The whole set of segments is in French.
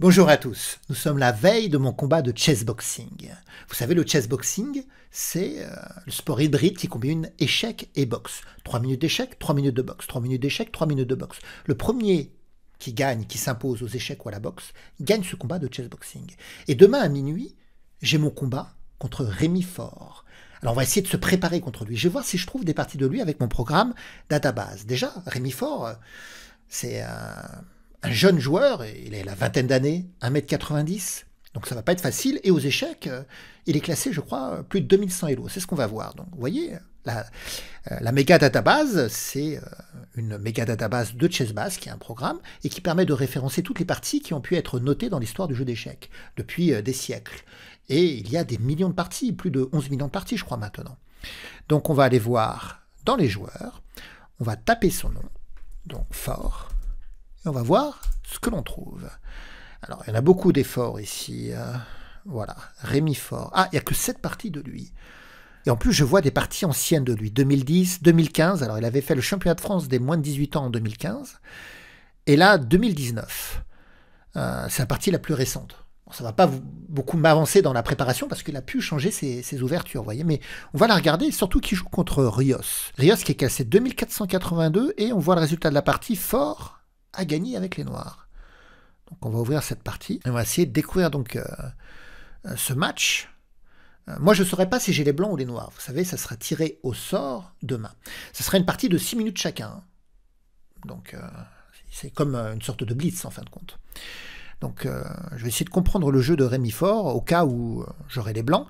Bonjour à tous, nous sommes la veille de mon combat de chessboxing. Vous savez, le chessboxing, c'est le sport hybride qui combine échec et boxe. 3 minutes d'échec, 3 minutes de boxe, 3 minutes d'échec, 3 minutes de boxe. Le premier qui gagne, qui s'impose aux échecs ou à la boxe, gagne ce combat de chessboxing. Et demain à minuit, j'ai mon combat contre Rémi Faure. Alors on va essayer de se préparer contre lui. Je vais voir si je trouve des parties de lui avec mon programme Database. Déjà, Rémi Faure, c'est un jeune joueur, il a la vingtaine d'années, 1,90 m, donc ça va pas être facile. Et aux échecs, il est classé, je crois, plus de 2100 Elo. C'est ce qu'on va voir. Donc vous voyez, la méga database, c'est une méga database de Chessbase, qui est un programme, et qui permet de référencer toutes les parties qui ont pu être notées dans l'histoire du jeu d'échecs, depuis des siècles. Et il y a des millions de parties, plus de 11 millions de parties, je crois, maintenant. Donc on va aller voir dans les joueurs, on va taper son nom, donc Faure, et on va voir ce que l'on trouve. Alors, il y en a beaucoup d'efforts ici. Voilà, Rémi Faure. Ah, il n'y a que 7 parties de lui. Et en plus, je vois des parties anciennes de lui. 2010, 2015. Alors, il avait fait le championnat de France des moins de 18 ans en 2015. Et là, 2019. C'est la partie la plus récente. Bon, ça ne va pas beaucoup m'avancer dans la préparation parce qu'il a pu changer ses ouvertures, vous voyez. Mais on va la regarder, surtout qu'il joue contre Rios. Rios qui est classé 2482 et on voit le résultat de la partie. Faure a gagné avec les noirs. Donc on va ouvrir cette partie et on va essayer de découvrir donc ce match. Moi je ne saurais pas si j'ai les blancs ou les noirs. Vous savez, ça sera tiré au sort demain. Ça sera une partie de 6 minutes chacun. Donc c'est comme une sorte de blitz en fin de compte. Donc je vais essayer de comprendre le jeu de Rémi Faure au cas où j'aurai les blancs.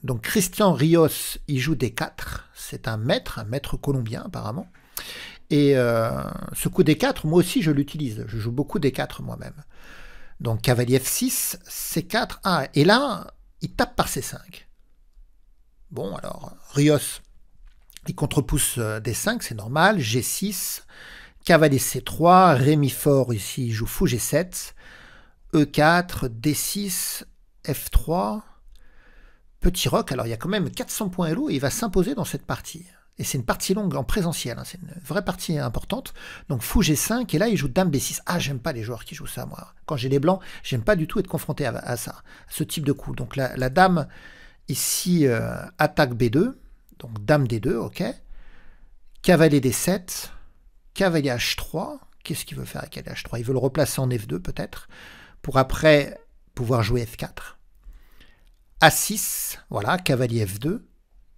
Donc Christian Rios, il joue D4. C'est un maître colombien apparemment. Et ce coup D4, moi aussi je l'utilise. Je joue beaucoup D4 moi-même. Donc cavalier F6, C4, ah, et là, il tape par C5. Bon, alors, Rios, il contrepousse D5, c'est normal. G6, cavalier C3, Rémi Faure ici, il joue fou G7, E4, D6, F3, petit roc. Alors il y a quand même 400 points Elo et il va s'imposer dans cette partie. Et c'est une partie longue en présentiel, hein, c'est une vraie partie importante. Donc fou G5, et là il joue dame B6. Ah, j'aime pas les joueurs qui jouent ça, moi. Quand j'ai les blancs, j'aime pas du tout être confronté à ça, à ce type de coup. Donc la dame, ici, attaque B2, donc dame D2, ok. Cavalier D7, cavalier H3. Qu'est-ce qu'il veut faire avec cavalier H3? Il veut le replacer en F2, peut-être, pour après pouvoir jouer F4. A6, voilà, cavalier F2.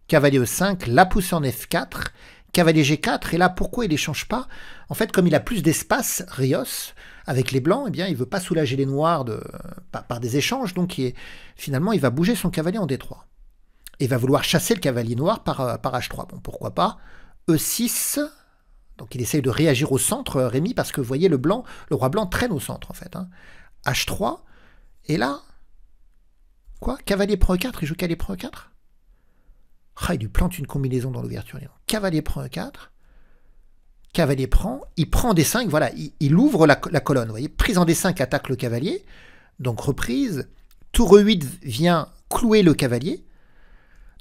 Cavalier E5, la pousse en F4, cavalier G4, et là, pourquoi il n'échange pas? En fait, comme il a plus d'espace, Rios, avec les blancs, eh bien, il ne veut pas soulager les noirs par des échanges, donc finalement, il va bouger son cavalier en D3. Et il va vouloir chasser le cavalier noir par H3. Bon, pourquoi pas? E6, donc il essaye de réagir au centre, Rémi, parce que vous voyez, le roi blanc traîne au centre, en fait. Hein. H3, et là, quoi? Cavalier prend E4, il joue cavalier prend E4? Ah, il lui plante une combinaison dans l'ouverture. Cavalier prend E4. Cavalier prend. Il prend D5. Voilà, il ouvre la colonne. Vous voyez, prise en D5 attaque le cavalier. Donc reprise. Tour E8 vient clouer le cavalier.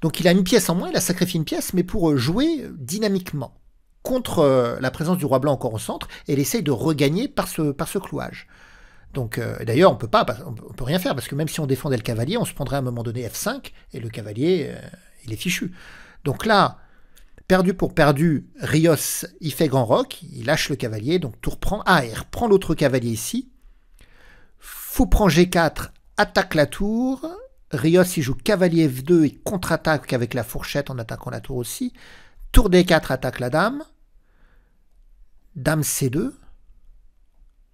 Donc il a une pièce en moins. Il a sacrifié une pièce, mais pour jouer dynamiquement contre la présence du roi blanc encore au centre. Et il essaye de regagner par ce clouage. Donc d'ailleurs, on peut rien faire parce que même si on défendait le cavalier, on se prendrait à un moment donné F5 et le cavalier, il est fichu. Donc là, perdu pour perdu, Rios, il fait grand roc, il lâche le cavalier, donc tour prend. Ah, il reprend l'autre cavalier ici. Fou prend G4, attaque la tour. Rios, il joue cavalier F2, il contre-attaque avec la fourchette en attaquant la tour aussi. Tour D4, attaque la dame. Dame C2.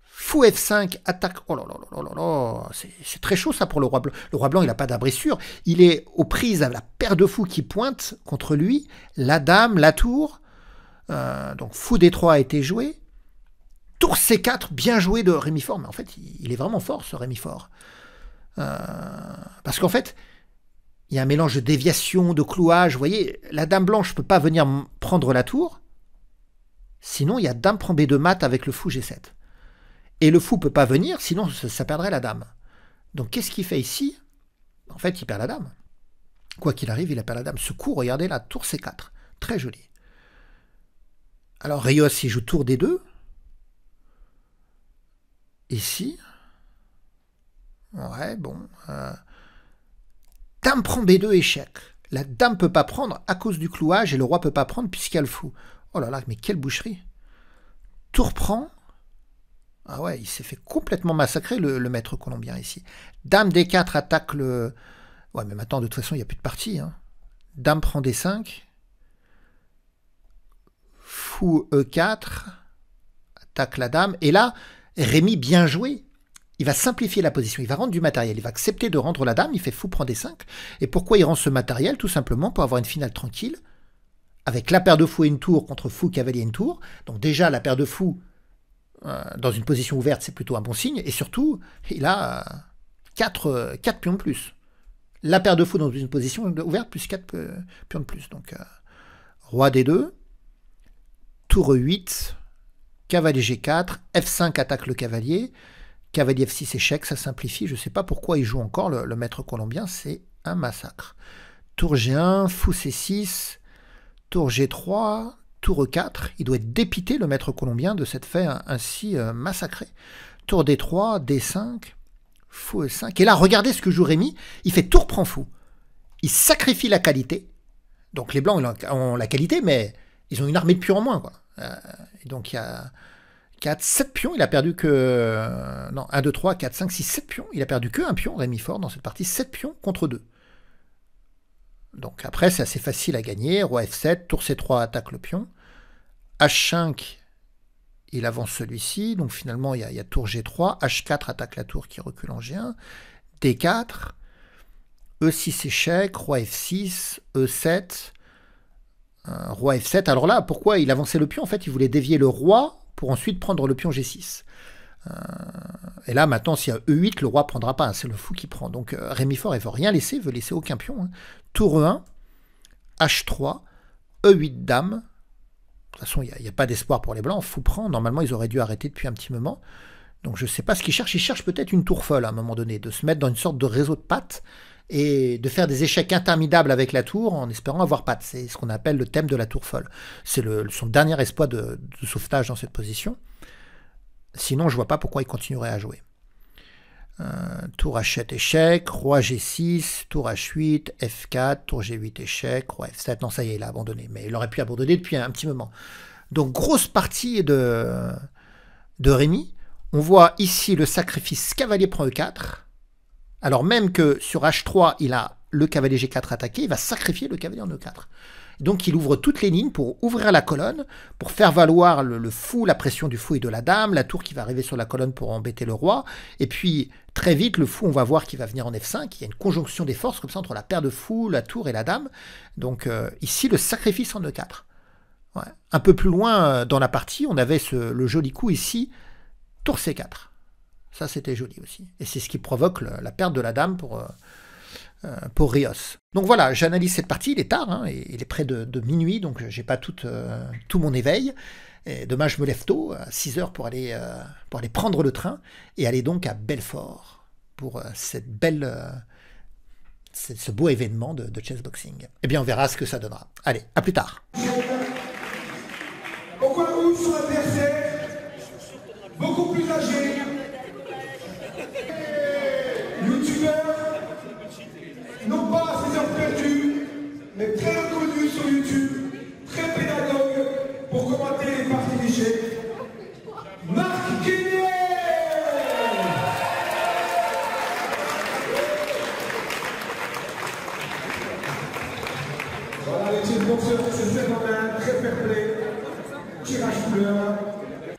Fou F5, attaque. Oh là là là là là, c'est très chaud ça pour le roi blanc. Le roi blanc, il n'a pas d'abrissure. Il est aux prises à la paire de fous qui pointe contre lui. La dame, la tour. Donc fou D3 a été joué. Tour C4, bien joué de Rémi Faure. Mais en fait, il est vraiment fort ce Rémi Faure. Parce qu'en fait, il y a un mélange de déviation, de clouage. Vous voyez, la dame blanche ne peut pas venir prendre la tour. Sinon, il y a dame prend B2 mat avec le fou G7. Et le fou ne peut pas venir, sinon ça perdrait la dame. Donc qu'est-ce qu'il fait ici? En fait, il perd la dame. Quoi qu'il arrive, il a perdu la dame. Ce coup, regardez la tour C4. Très joli. Alors Rios, il joue tour D2. Ici. Ouais, bon. Dame prend B2, échec. La dame peut pas prendre à cause du clouage et le roi peut pas prendre puisqu'il y a le fou. Oh là là, mais quelle boucherie. Tour prend. Ah ouais, il s'est fait complètement massacrer le maître colombien ici. Dame D4 attaque le... Ouais, mais maintenant, de toute façon, il n'y a plus de partie. Hein. Dame prend D5. Fou E4. Attaque la dame. Et là, Rémi, bien joué. Il va simplifier la position. Il va rendre du matériel. Il va accepter de rendre la dame. Il fait fou prend D5. Et pourquoi il rend ce matériel? Tout simplement pour avoir une finale tranquille. Avec la paire de fou et une tour contre fou, cavalier et une tour. Donc déjà, la paire de fou dans une position ouverte, c'est plutôt un bon signe. Et surtout, il a 4 pions de plus. La paire de fou dans une position ouverte, plus 4 pions de plus. Donc, roi D2, tour E8, cavalier G4, F5 attaque le cavalier, cavalier F6 échec, ça simplifie. Je ne sais pas pourquoi il joue encore le maître colombien, c'est un massacre. Tour G1, fou C6, tour G3, tour E4. Il doit être dépité, le maître colombien, de s'être fait ainsi massacrer. Tour D3, D5, fou E5. Et là, regardez ce que joue Rémi. Il fait tour prend fou. Il sacrifie la qualité. Donc les blancs ont la qualité, mais ils ont une armée de pions en moins, quoi. Et donc il y a 4, 7 pions. Il a perdu que... non, 1, 2, 3, 4, 5, 6, 7 pions. Il a perdu que un pion, Rémi Fort, dans cette partie. 7 pions contre 2. Donc après, c'est assez facile à gagner. Roi F7, tour C3 attaque le pion. H5, il avance celui-ci. Donc finalement, il y a tour G3. H4 attaque la tour qui recule en G1. D4. E6 échec. Roi F6. E7. Roi F7. Alors là, pourquoi il avançait le pion? En fait, il voulait dévier le roi pour ensuite prendre le pion G6. Et là, maintenant, s'il y a E8, le roi ne prendra pas. Hein, c'est le fou qui prend. Donc Rémi Fort, il ne veut rien laisser. Il ne veut laisser aucun pion. Hein. Tour E1. H3. E8 dame. De toute façon, il n'y a pas d'espoir pour les blancs. Fou prend. Normalement, ils auraient dû arrêter depuis un petit moment. Donc, je ne sais pas ce qu'ils cherchent. Ils cherchent peut-être une tour folle à un moment donné, de se mettre dans une sorte de réseau de pattes et de faire des échecs interminables avec la tour en espérant avoir pattes. C'est ce qu'on appelle le thème de la tour folle. C'est son dernier espoir de sauvetage dans cette position. Sinon, je ne vois pas pourquoi il continuerait à jouer. Tour H7 échec, roi G6, tour H8, F4, tour G8 échec, roi F7. Non, ça y est, il a abandonné. Mais il aurait pu abandonner depuis un petit moment. Donc, grosse partie de Rémi. On voit ici le sacrifice cavalier prend E4. Alors même que sur H3, il a le cavalier G4 attaqué, il va sacrifier le cavalier en E4. Donc il ouvre toutes les lignes pour ouvrir la colonne, pour faire valoir le fou, la pression du fou et de la dame, la tour qui va arriver sur la colonne pour embêter le roi. Et puis très vite, le fou, on va voir qu'il va venir en F5. Il y a une conjonction des forces comme ça entre la paire de fous, la tour et la dame. Donc ici, le sacrifice en E4. Ouais. Un peu plus loin dans la partie, on avait le joli coup ici, tour C4. Ça, c'était joli aussi. Et c'est ce qui provoque la perte de la dame pour Rios. Donc voilà, j'analyse cette partie, il est tard, hein, et il est près de minuit, donc j'ai pas tout mon éveil. Et demain, je me lève tôt, à 6 heures, pour aller prendre le train, et aller donc à Belfort, pour ce beau événement de chessboxing. Eh bien, on verra ce que ça donnera. Allez, à plus tard. Pourquoi vous sur l'adversaire, beaucoup plus âgé, youtubeur, non pas à ses heures perdues, mais très reconnu sur YouTube, très pédagogue pour commenter les parties d'échecs, Marc Guillet. Voilà, les tirs boxeurs, c'est fait en main, très fair-play, tirage couleur.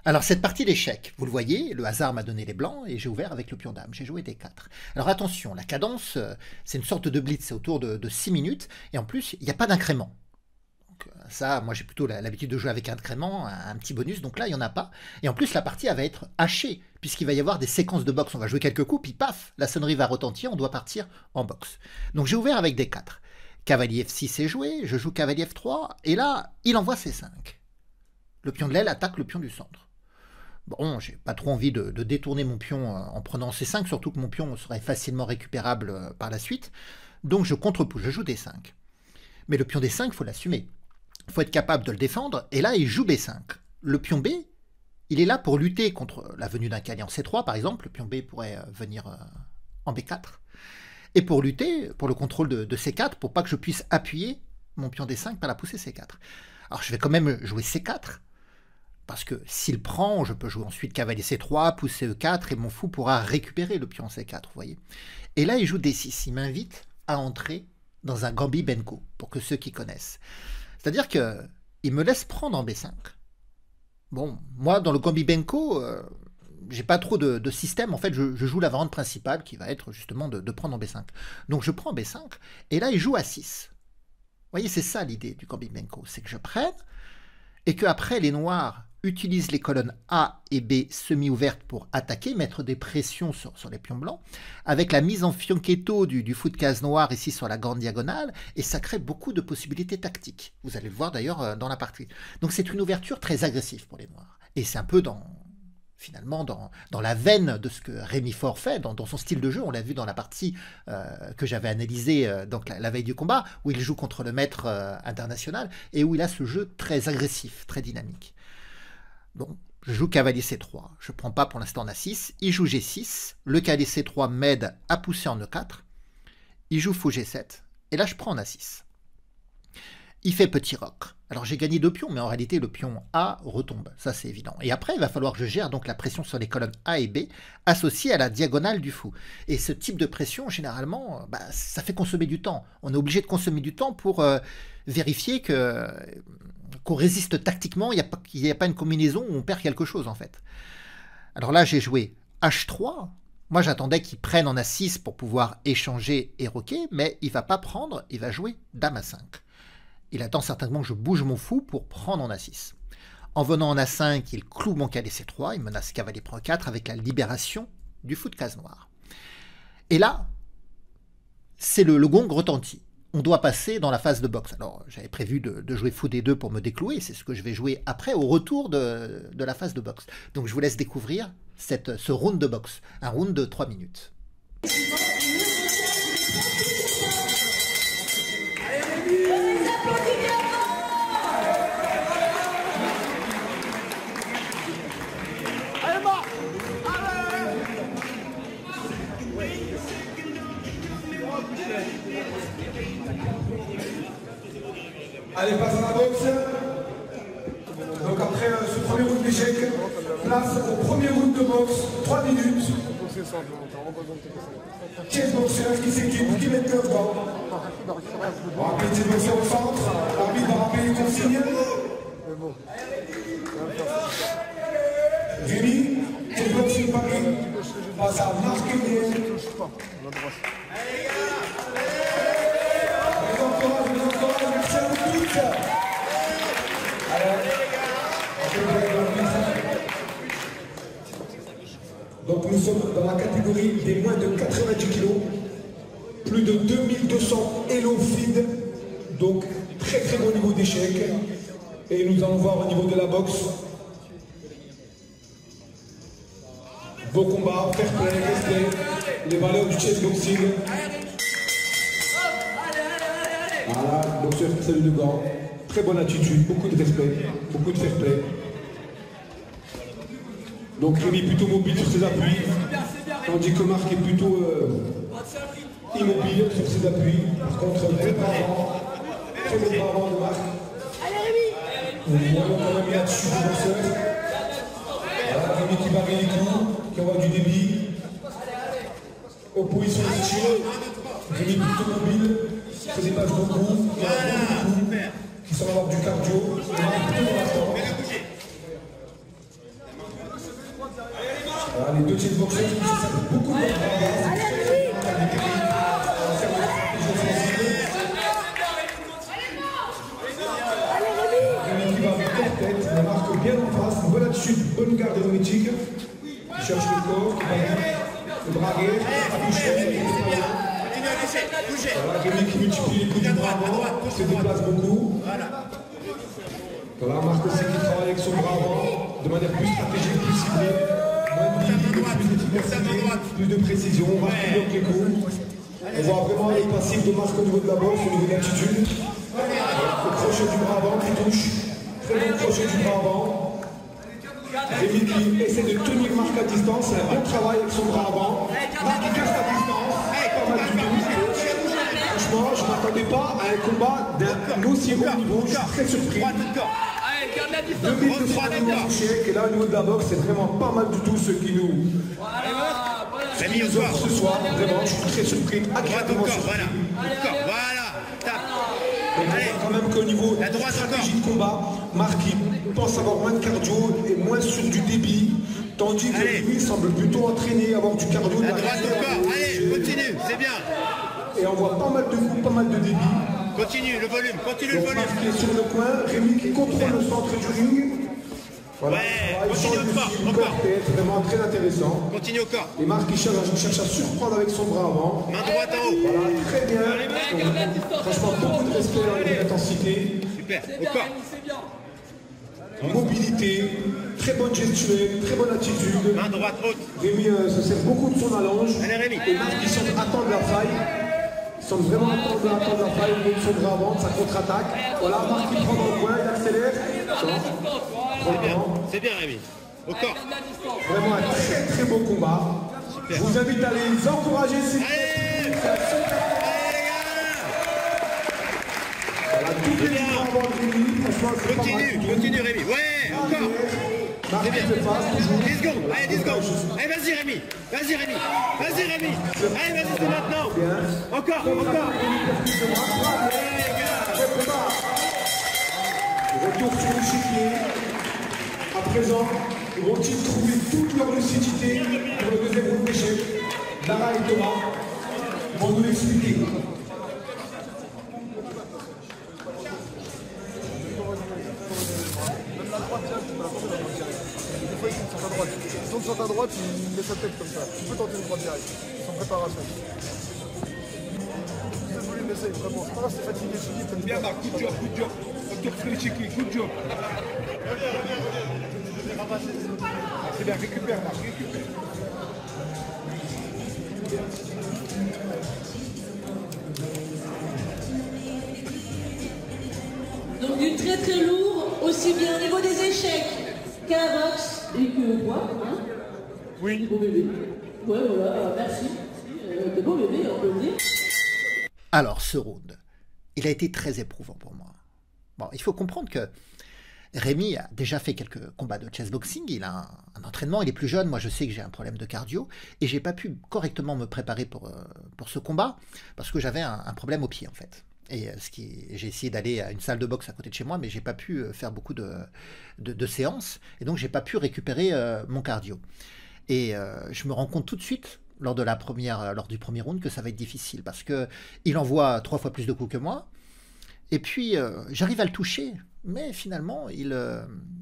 Alors cette partie d'échecs, vous le voyez, le hasard m'a donné les blancs et j'ai ouvert avec le pion dame, j'ai joué D4. Alors attention, la cadence, c'est une sorte de blitz, c'est autour de 6 minutes, et en plus, il n'y a pas d'incrément. Donc ça, moi j'ai plutôt l'habitude de jouer avec un incrément, un petit bonus, donc là il n'y en a pas. Et en plus, la partie elle va être hachée, puisqu'il va y avoir des séquences de boxe, on va jouer quelques coups, puis paf, la sonnerie va retentir, on doit partir en boxe. Donc j'ai ouvert avec D4. Cavalier F6 est joué, je joue cavalier F3, et là, il envoie C5. Le pion de l'aile attaque le pion du centre. Bon, j'ai pas trop envie de détourner mon pion en prenant C5, surtout que mon pion serait facilement récupérable par la suite. Donc je contre-pousse, je joue D5. Mais le pion D5, il faut l'assumer. Il faut être capable de le défendre, et là il joue B5. Le pion B, il est là pour lutter contre la venue d'un cavalier en C3, par exemple. Le pion B pourrait venir en B4. Et pour lutter, pour le contrôle de C4, pour pas que je puisse appuyer mon pion D5 par la poussée C4. Alors je vais quand même jouer C4, parce que s'il prend, je peux jouer ensuite cavalier C3, poussée E4, et mon fou pourra récupérer le pion C4, vous voyez. Et là, il joue D6, il m'invite à entrer dans un Gambit Benko, pour que ceux qui connaissent. C'est-à-dire qu'il me laisse prendre en B5. Bon, moi, dans le Gambit Benko, j'ai pas trop de système. En fait, je joue la variante principale, qui va être justement de prendre en B5. Donc je prends B5, et là, il joue A6. Vous voyez, c'est ça l'idée du Gambit Benko, c'est que je prenne, et qu'après, les noirs utilisent les colonnes A et B semi-ouvertes pour attaquer, mettre des pressions sur les pions blancs, avec la mise en fianchetto du fou de case noir ici sur la grande diagonale, et ça crée beaucoup de possibilités tactiques. Vous allez le voir d'ailleurs dans la partie. Donc c'est une ouverture très agressive pour les noirs. Et c'est un peu finalement dans la veine de ce que Rémi Faure fait, dans son style de jeu. On l'a vu dans la partie que j'avais analysée donc la veille du combat, où il joue contre le maître international, et où il a ce jeu très agressif, très dynamique. Donc, je joue cavalier C3, je ne prends pas pour l'instant en A6, il joue G6, le cavalier C3 m'aide à pousser en E4, il joue fou G7, et là je prends en A6. Il fait petit roc. Alors j'ai gagné 2 pions, mais en réalité le pion A retombe, ça c'est évident. Et après il va falloir que je gère donc la pression sur les colonnes A et B, associée à la diagonale du fou. Et ce type de pression, généralement, ça fait consommer du temps. On est obligé de consommer du temps pour vérifier qu'on résiste tactiquement, qu'il n'y a pas une combinaison où on perd quelque chose en fait. Alors là j'ai joué H3, moi j'attendais qu'il prenne en A6 pour pouvoir échanger et roquer, mais il ne va pas prendre, il va jouer Dame A5. Il attend certainement que je bouge mon fou pour prendre en A6. En venant en A5, il cloue mon cavalier C3, il menace cavalier prend 4 avec la libération du fou de case noire. Et là, c'est le gong retentit. On doit passer dans la phase de boxe. Alors, j'avais prévu de jouer fou D2 pour me déclouer, c'est ce que je vais jouer après, au retour de la phase de boxe. Donc, je vous laisse découvrir ce round de boxe, un round de 3 minutes. Allez, passe à la boxe. Donc après ce premier round d'échec, place au premier round de boxe, 3 minutes. Chessboxer qui s'équipe, qui met le cœur dedans. On rappelle chessboxer au centre, l'arbitre va rappeler les consignes. Rémi, chessboxing Paris, passe à Marc Guillet. Merci à vous tous. Donc nous sommes dans la catégorie des moins de 90 kg, plus de 2200 Elo feed, donc très très bon niveau d'échec. Et nous allons voir au niveau de la boxe. Beau combat, fair play, respect, les valeurs du chessboxing. Voilà, boxeur salut de gants, très bonne attitude, beaucoup de respect, beaucoup de fair play. Donc Rémi plutôt mobile sur ses appuis, tandis que Marc est plutôt immobile sur ses appuis. Par contre, très bon avant de Marc. Nous voyons quand même là-dessus du boxeur. Voilà, Rémi qui varie les coups, qui envoie du débit. Opposition de style, Rémi plutôt mobile. Se dépasse beaucoup, il y a beaucoup de coups qui sont avoir du cardio, voilà, les deux chessboxers qui savent beaucoup de base. Rémi qui va avec la tête, il marque bien en face, une bonne attitude, bonne garde hermétique, il cherche le corps, qui va bien, le braguer, la bouche, voilà, Rémi qui multiplie les coups du bras avant, se déplace beaucoup. Voilà, Marc aussi qui travaille avec son bras avant, de manière plus stratégique, plus ciblée, moins de ligne, plus d'efficacité, plus de précision, on marque plus les coups. On voit vraiment les passifs de Marc au niveau de la boxe, au niveau de l'attitude. Le crochet du bras avant qui touche, très bon crochet du bras avant. Rémi qui essaie de tenir Marc à distance, c'est un bon travail avec son bras avant. Marc qui casse la distance. pas à un combat d'un aussi haut niveau. Je suis très surpris. Allez, garde la distance. 2 minutes de soin d'échec. Et là, au niveau de la boxe, c'est vraiment pas mal du tout ce qui nous offre ce soir. Vraiment, je suis très surpris. Agréablement surpris. Voilà. On voit quand même qu'au niveau de la stratégie de combat, Marc il pense avoir moins de cardio et moins sur du débit, tandis que lui semble plutôt entraîné, avoir du cardio. La droite encore, allez, continue, c'est bien. Et on voit pas mal de coups, pas mal de débit. Continue le volume, continue le volume. Marc qui est sur le coin, Rémi qui contrôle le centre du ring. Voilà. Ouais, continue au corps, encore. C'est vraiment très intéressant. Continue au corps. Et Marc qui cherche à surprendre avec son bras avant. Main droite en haut. Voilà, très bien. Franchement, beaucoup de respect dans l'intensité. Super, au corps. Mobilité, très bonne gestuelle, très bonne attitude. Main droite haute. Rémi se sert beaucoup de son allonge. Allez Rémi. Et Marc qui semble attendre la faille. Il semble vraiment attendre la faille au niveau de son bras avant, de sa contre-attaque. Voilà, Marc qui prend dans le coin, il accélère. C'est bien Rémi. Au corps. Vraiment un très très beau combat. Super. Je vous invite à les encourager. Allez, Continue Rémi. Ouais, encore. C'est bien. 10 secondes. Allez, 10 secondes. Allez, vas-y Rémi. Vas-y Rémi. Allez, vas-y, c'est maintenant. Encore. Retour sur l'échiquier. À présent, vont-ils trouver toute leur lucidité pour le deuxième round d'échec? Lara et Thomas vont nous l'expliquer. Ils sont sur ta droite, il met sa tête comme ça. Tu peux tenter une droite direct, sans préparation. Plus de volume, essaye vraiment. C'est pas grave, c'est fatigué, je dis. Bien Marc, good job. Retour sur l'échiquier, good job. C'est bien, récupère Marc, récupère. Donc du très très lourd, aussi bien au niveau des échecs qu'à la boxe et que au poids. Hein, oui. Des beaux bébés. Ouais, voilà, merci. Des beaux bébés, on peut le dire. Alors, ce round, il a été très éprouvant pour moi. Bon, il faut comprendre que Rémi a déjà fait quelques combats de chessboxing, il a un entraînement, il est plus jeune, moi je sais que j'ai un problème de cardio, et j'ai pas pu correctement me préparer pour ce combat, parce que j'avais un problème au pied en fait. Et j'ai essayé d'aller à une salle de boxe à côté de chez moi, mais j'ai pas pu faire beaucoup de séances, et donc j'ai pas pu récupérer mon cardio. Et je me rends compte tout de suite, lors du premier round, que ça va être difficile, parce que il envoie 3 fois plus de coups que moi, et puis j'arrive à le toucher, mais finalement il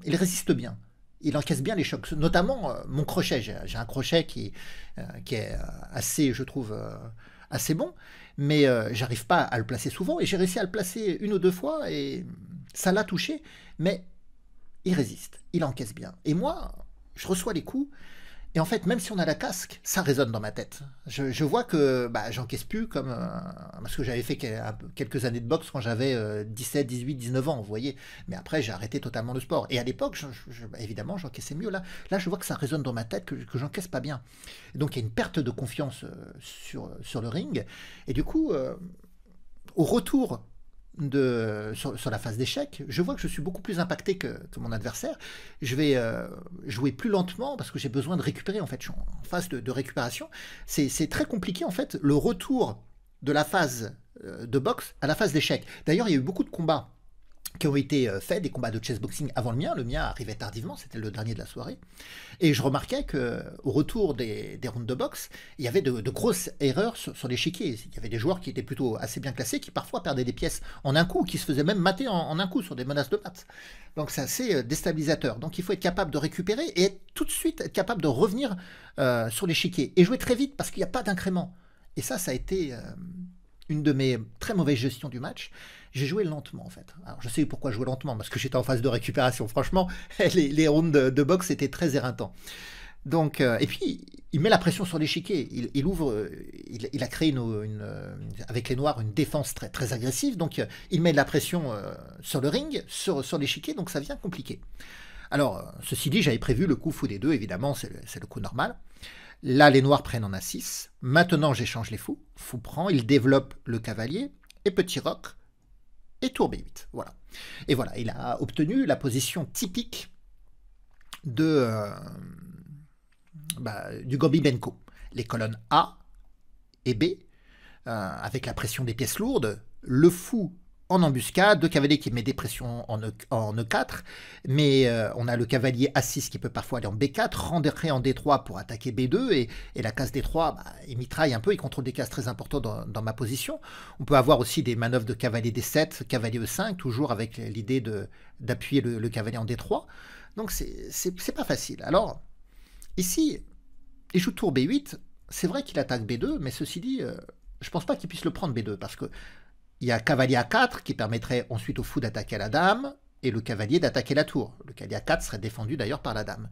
résiste bien. Il encaisse bien les chocs, notamment mon crochet. J'ai un crochet qui est assez, je trouve, assez bon, mais j'arrive pas à le placer souvent, et j'ai réussi à le placer 1 ou 2 fois, et ça l'a touché, mais il résiste, il encaisse bien. Et moi, je reçois les coups, et en fait, même si on a la casque, ça résonne dans ma tête. Je vois que j'encaisse plus comme... parce que j'avais fait quelques années de boxe quand j'avais 17, 18, 19 ans, vous voyez. Mais après, j'ai arrêté totalement le sport. Et à l'époque, évidemment, j'encaissais mieux. Là, je vois que ça résonne dans ma tête, que j'encaisse pas bien. Et donc, il y a une perte de confiance sur le ring. Et du coup, au retour sur la phase d'échec, je vois que je suis beaucoup plus impacté que mon adversaire. Je vais jouer plus lentement parce que j'ai besoin de récupérer. En fait, je suis en phase de récupération. C'est très compliqué en fait, le retour de la phase de boxe à la phase d'échec. D'ailleurs, il y a eu beaucoup de combats qui ont été faits, des combats de chessboxing avant le mien. Le mien arrivait tardivement, c'était le dernier de la soirée. Et je remarquais qu'au retour des rounds de boxe, il y avait de grosses erreurs sur l'échiquier. Il y avait des joueurs qui étaient plutôt assez bien classés, qui parfois perdaient des pièces en un coup, qui se faisaient même mater en un coup sur des menaces de mat. Donc c'est assez déstabilisateur. Donc il faut être capable de récupérer et tout de suite être capable de revenir sur l'échiquier. Et jouer très vite parce qu'il n'y a pas d'incrément. Et ça a été une de mes très mauvaises gestions du match. J'ai joué lentement en fait. Alors je sais pourquoi jouer lentement, parce que j'étais en phase de récupération. Franchement, les rounds de boxe étaient très éreintants. Donc, et puis, il met la pression sur l'échiquier. Il a créé avec les Noirs une défense très, très agressive. Donc, il met de la pression sur le ring, sur l'échiquier. Donc, ça devient compliqué. Alors, ceci dit, j'avais prévu le coup fou des deux. Évidemment, c'est le coup normal. Là, les Noirs prennent en A6. Maintenant, j'échange les fous. Fou prend, il développe le cavalier. et petit roc, et tour B8. Voilà. Et voilà, il a obtenu la position typique de, du Gobibenko. Les colonnes A et B, avec la pression des pièces lourdes, le fou en embuscade, 2 cavaliers qui met des pressions en E4, mais on a le cavalier A6 qui peut parfois aller en B4, rentrer en D3 pour attaquer B2, et la case D3, il mitraille un peu, il contrôle des cases très importantes dans ma position. On peut avoir aussi des manœuvres de cavalier D7, cavalier E5, toujours avec l'idée d'appuyer le cavalier en D3. Donc c'est pas facile. Alors, ici, il joue tour B8, c'est vrai qu'il attaque B2, mais ceci dit, je pense pas qu'il puisse le prendre B2, parce que il y a cavalier A4 qui permettrait ensuite au fou d'attaquer la dame et le cavalier d'attaquer la tour. Le cavalier A4 serait défendu d'ailleurs par la dame.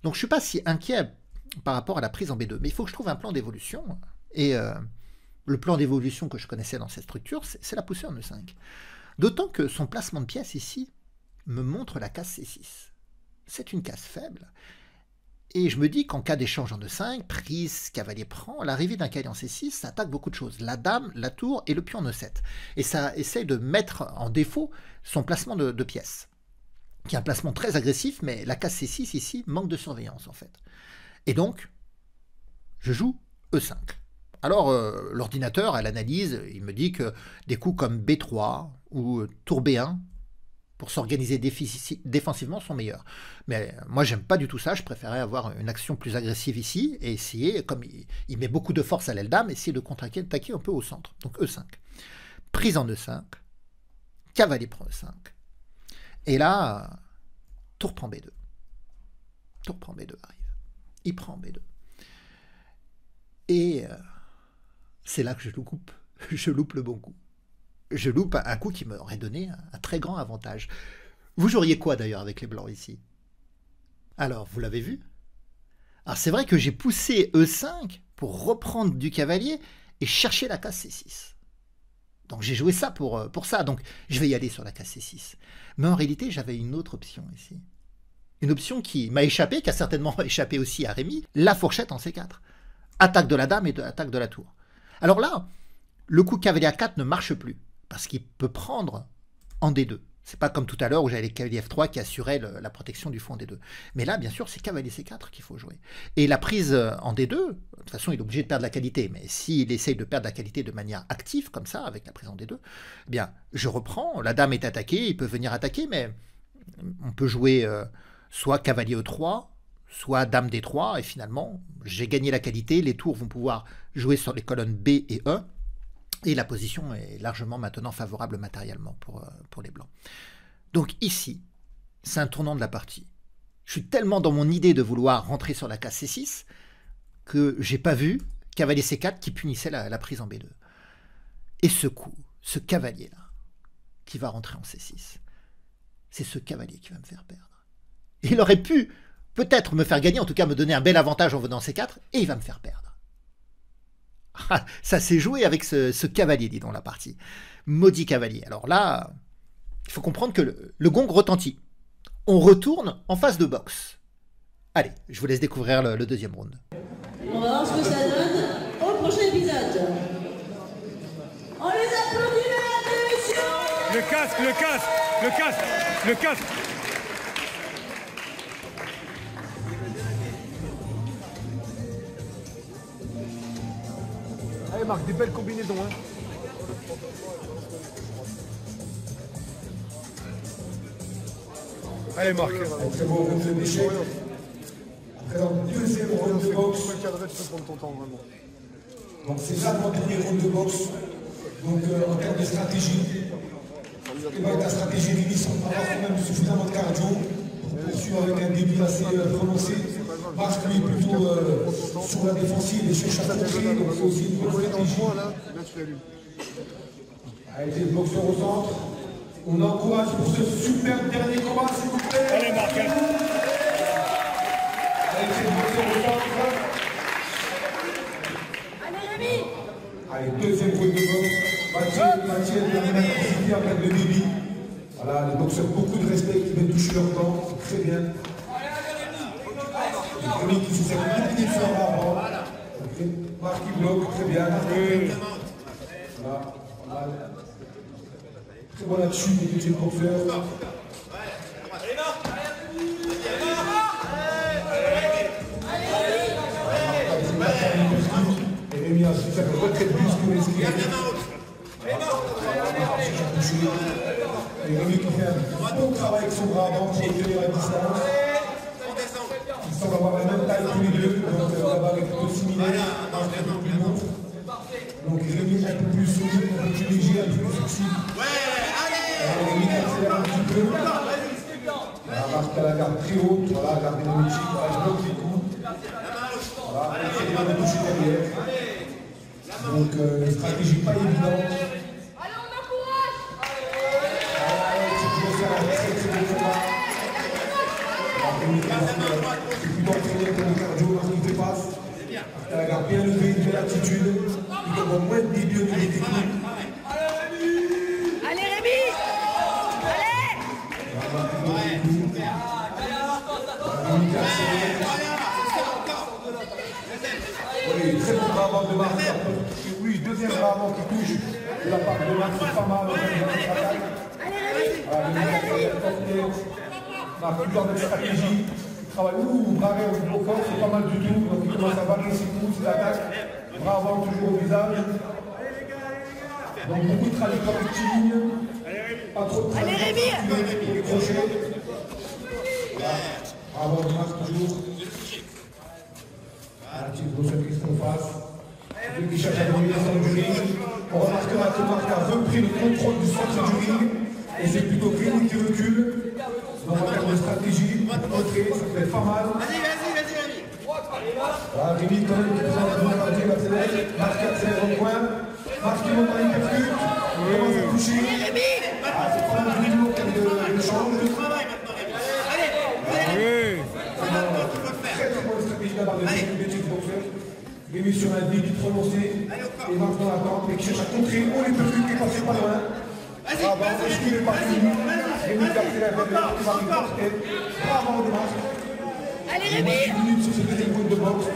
Donc je ne suis pas si inquiet par rapport à la prise en B2, mais il faut que je trouve un plan d'évolution. Et le plan d'évolution que je connaissais dans cette structure, c'est la poussée en E5. D'autant que son placement de pièces ici me montre la case C6. C'est une case faible. Et je me dis qu'en cas d'échange en E5, prise, cavalier prend, l'arrivée d'un cavalier en C6, ça attaque beaucoup de choses. La dame, la tour et le pion en E7. Et ça essaie de mettre en défaut son placement de pièces, qui est un placement très agressif, mais la case C6 ici manque de surveillance en fait. Et donc, je joue E5. Alors, l'ordinateur, à l'analyse, il me dit que des coups comme B3 ou tour B1, pour s'organiser défensivement, sont meilleurs. Mais moi, j'aime pas du tout ça. Je préférais avoir une action plus agressive ici et essayer, comme il met beaucoup de force à l'aile dame, essayer de contre-attaquer un peu au centre. Donc E5. Prise en E5. Cavalier prend E5. Et là, tour prend B2. Tour prend B2 arrive. Il prend B2. Et c'est là que je loupe. Je loupe le bon coup. Je loupe un coup qui m'aurait donné un très grand avantage. Vous joueriez quoi d'ailleurs avec les blancs ici? Alors, vous l'avez vu? Alors c'est vrai que j'ai poussé E5 pour reprendre du cavalier et chercher la case C6. Donc j'ai joué ça pour ça, donc je vais y aller sur la case C6. Mais en réalité, j'avais une autre option ici. Une option qui m'a échappé, qui a certainement échappé aussi à Rémi, la fourchette en C4. Attaque de la dame et attaque de la tour. Alors là, le coup cavalier A4 ne marche plus. Parce qu'il peut prendre en D2. C'est pas comme tout à l'heure où j'avais les cavaliers F3 qui assuraient la protection du fond en D2. Mais là, bien sûr, c'est cavalier C4 qu'il faut jouer. Et la prise en D2, de toute façon, il est obligé de perdre la qualité. Mais s'il essaye de perdre la qualité de manière active, comme ça, avec la prise en D2, eh bien, je reprends, la dame est attaquée, il peut venir attaquer, mais on peut jouer soit cavalier E3, soit dame D3, et finalement, j'ai gagné la qualité, les tours vont pouvoir jouer sur les colonnes B et E, et la position est largement maintenant favorable matériellement pour les blancs. Donc ici, c'est un tournant de la partie. Je suis tellement dans mon idée de vouloir rentrer sur la case C6 que j'ai pas vu cavalier C4 qui punissait la prise en B2. Et ce coup, ce cavalier-là, qui va rentrer en C6, c'est ce cavalier qui va me faire perdre. Il aurait pu peut-être me faire gagner, en tout cas me donner un bel avantage en venant C4, et il va me faire perdre. Ça s'est joué avec ce cavalier, dis donc, la partie. Maudit cavalier. Alors là, il faut comprendre que le gong retentit. On retourne en phase de boxe. Allez, je vous laisse découvrir le deuxième round. On va voir ce que ça donne au prochain épisode. On les applaudit, mesdames et messieurs. Le casque, le casque, le casque, le casque. Allez Marc, des belles combinaisons hein. Allez Marc. Très bon reflet d'échec. Alors, deuxième round de boxe. Tu peux cadrer, tu peux prendre ton temps vraiment. Donc c'est ça mon dernier round de boxe. Donc en termes de stratégie, et ben, ta stratégie du lit sans avoir quand même suffisamment de cardio pour poursuivre avec un débit assez prononcé. Marche lui plutôt sur la défensive et cherche à contrer, donc c'est aussi une bonne stratégie. Là tu l'allumes. Allez, le boxeur au centre. On encourage pour ce super dernier combat, s'il vous plaît. Allez Marc. Allez, c'est le boxeur au centre. Allez, Rémi. Allez, deuxième round de boxe. Mathieu permet d'intensité avec le débit. Voilà, les boxeurs, beaucoup de respect qui viennent toucher leur temps, c'est très bien. Rémi qui se sert beaucoup de fois avant. Marc qui bloque, très bien. Voilà. Très bon là-dessus, des petits boxeurs. Et Rémi a su faire le retrait de bus pour l'esquive. Et Rémi qui fait un bon travail avec son bras avant pour tenir la distance. Ils semblent avoir la même taille tous les deux, donc la barre est plutôt similaire, un peu plus lourd. Donc Rémi un peu plus souple, un peu plus léger, un peu plus flexible. Rémi qui accélère un petit peu. La marque à la garde très haute, voilà, garde dynamique, voilà, je bloque les coups. Voilà, on fait bien le toucher derrière. Donc stratégie pas évidente. Allez, on encourage. Tu peux faire un très très bon combat. C'est plus d'entraîner pour le cardio parce qu'il dépasse. Tu as la garde bien levée, une belle attitude. Il te donne moins de début au niveau des coups. Allez, Rémi. Oui, très bon bras avant de marque. Oui, deuxième bras avant qui touche de la part de marque, c'est pas mal. Marque toujours de stratégie. Il travaille bras arrière au corps, c'est pas mal du tout. Donc il commence à varier ses coups, ses attaques. Bras avant toujours au visage. Donc beaucoup de trajectoires rectilignes. Pas trop de trajectoires pour les crochets. Avant de marque toujours. Un petit gros qui se fasse. Celui qui cherche à dominer son du ring. On remarquera que Marc a repris le contrôle du centre du ring. Et c'est plutôt Rémi qui recule. Donc en termes de stratégie, retrait, ça fait pas mal. Vas-y. Voilà, Rémi quand même qui présente la bonne partie, Marc accélère au coin. Marc qui monte dans les percutes. Il commence à toucher. C'est pas mal du tout le change. Très très bonne stratégie de la barre de petite boxeur. Rémi sur un débit prononcé. Et Marc dans la tente, mais qui cherche à contrer. Oh les percutes qui est passé pas loin. Ah bah, il est parti. Rémi qui accélère vers le qui va lui porter. Bravo de Marc. Allez, Il Rémi. y a 10 minutes sur ce deuxième round de boxe.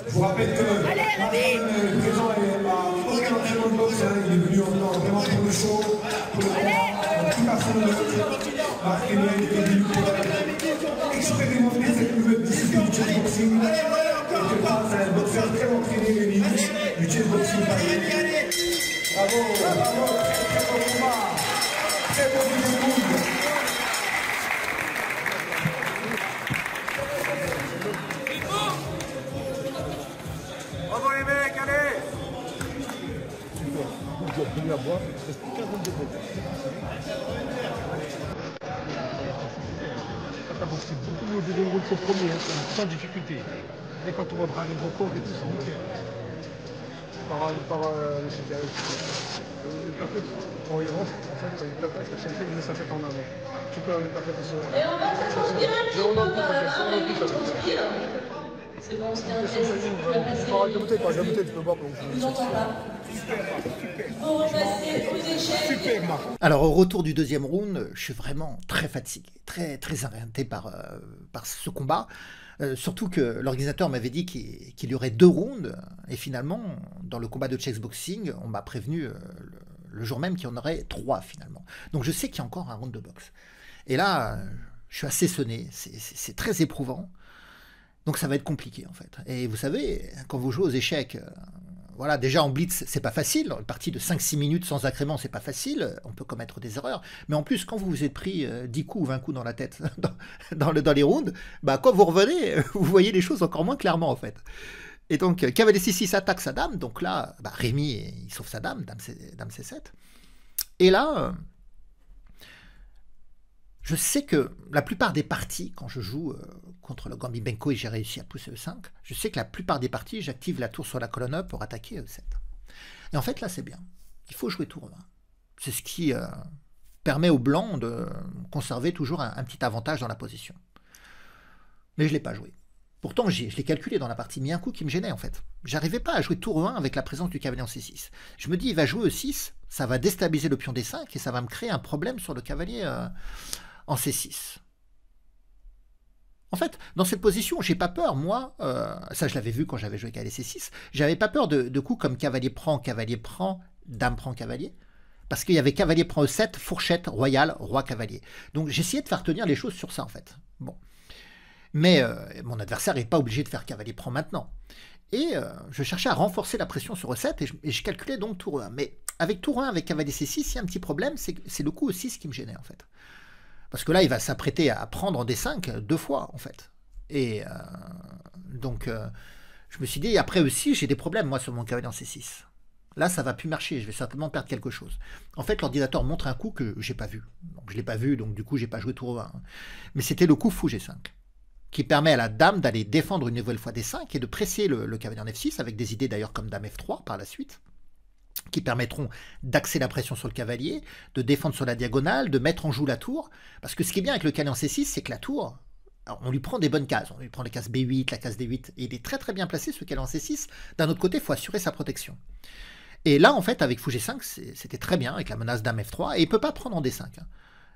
Je vous rappelle que Marc est présent et à aucun entraînement de boxe. Il est venu en venant vraiment pour le show, pour le combat, tout à son honneur. Marc est venu pour expérimenter cette nouvelle discipline du chessboxing. Quelque part, c'est un boxeur très entraîné, Rémi, du chessboxing paris. Bravo, très bon combat. Très bon deuxième round. Bravo les mecs, allez. Premier à boire, il reste plus qu'un round de boxe. T'as boxé beaucoup mieux au deuxième round qu'au premier, sans difficulté. Et quand on reprend les records et tout ça, ok. Par le CDA. Bon, il rentre, en fait, il tape avec la chaîne, il met sa tête en avant. Tu peux aller taper sur Et on va ça transpire un petit peu quand même. Rémi transpire. C'est bon, c'était un test. On va passer. J'ai goûté, tu peux boire. Je vous entends pas. On va passer aux échecs. Super, Marc. Alors au retour du deuxième round, je suis vraiment très fatigué, très orienté par ce combat. Surtout que l'organisateur m'avait dit qu'il y aurait 2 rounds, et finalement, dans le combat de chessboxing, on m'a prévenu le jour même qu'il y en aurait 3 finalement. Donc je sais qu'il y a encore un round de boxe. Et là, je suis assez sonné, c'est très éprouvant. Donc ça va être compliqué en fait. Et vous savez, quand vous jouez aux échecs, voilà, déjà en blitz, c'est pas facile. Une partie de 5-6 minutes sans agrément, c'est pas facile. On peut commettre des erreurs. Mais en plus, quand vous vous êtes pris 10 coups ou 20 coups dans la tête dans les rounds, bah, quand vous revenez, vous voyez les choses encore moins clairement en fait. Et donc, cavalier C6 attaque sa dame. Donc là, bah, Rémi, il sauve sa dame, dame C7. Et là, je sais que la plupart des parties, quand je joue contre le Gambibenko et j'ai réussi à pousser E5, je sais que la plupart des parties, j'active la tour sur la colonne up pour attaquer E7. Et en fait, là, c'est bien. Il faut jouer tour 20. C'est ce qui permet aux blancs de conserver toujours un petit avantage dans la position. Mais je ne l'ai pas joué. Pourtant, je l'ai calculé dans la partie, mais il y a un coup qui me gênait en fait. J'arrivais pas à jouer tour 1 avec la présence du cavalier en C6. Je me dis, il va jouer E6, ça va déstabiliser le pion D5 et ça va me créer un problème sur le cavalier en C6. En fait, dans cette position, j'ai pas peur, moi, ça je l'avais vu quand j'avais joué cavalier C6, j'avais pas peur de coups comme cavalier prend, dame prend, cavalier, parce qu'il y avait cavalier prend E7, fourchette, royale, roi, cavalier. Donc j'essayais de faire tenir les choses sur ça, en fait. Bon. Mais mon adversaire n'est pas obligé de faire cavalier prend maintenant. Et je cherchais à renforcer la pression sur E7, et je calculais donc tour E1. Mais avec tour 1, avec cavalier C6, il y a un petit problème, c'est le coup E6 qui me gênait, en fait. Parce que là, il va s'apprêter à prendre en D5 2 fois, en fait. Et donc, je me suis dit, après aussi, j'ai des problèmes, moi, sur mon cavalier en C6. Là, ça va plus marcher, je vais certainement perdre quelque chose. En fait, l'ordinateur montre un coup que j'ai pas vu. Donc, je l'ai pas vu, donc du coup, j'ai pas joué tour 1. Mais c'était le coup fou G5, qui permet à la dame d'aller défendre une nouvelle fois D5 et de presser le cavalier en F6, avec des idées d'ailleurs comme dame F3 par la suite, qui permettront d'axer la pression sur le cavalier, de défendre sur la diagonale, de mettre en joue la tour. Parce que ce qui est bien avec le cavalier en C6, c'est que la tour, on lui prend des bonnes cases. On lui prend les cases B8, la case D8, et il est très très bien placé, ce cavalier en C6. D'un autre côté, il faut assurer sa protection. Et là, en fait, avec fou G5, c'était très bien, avec la menace dame F3, et il ne peut pas prendre en D5.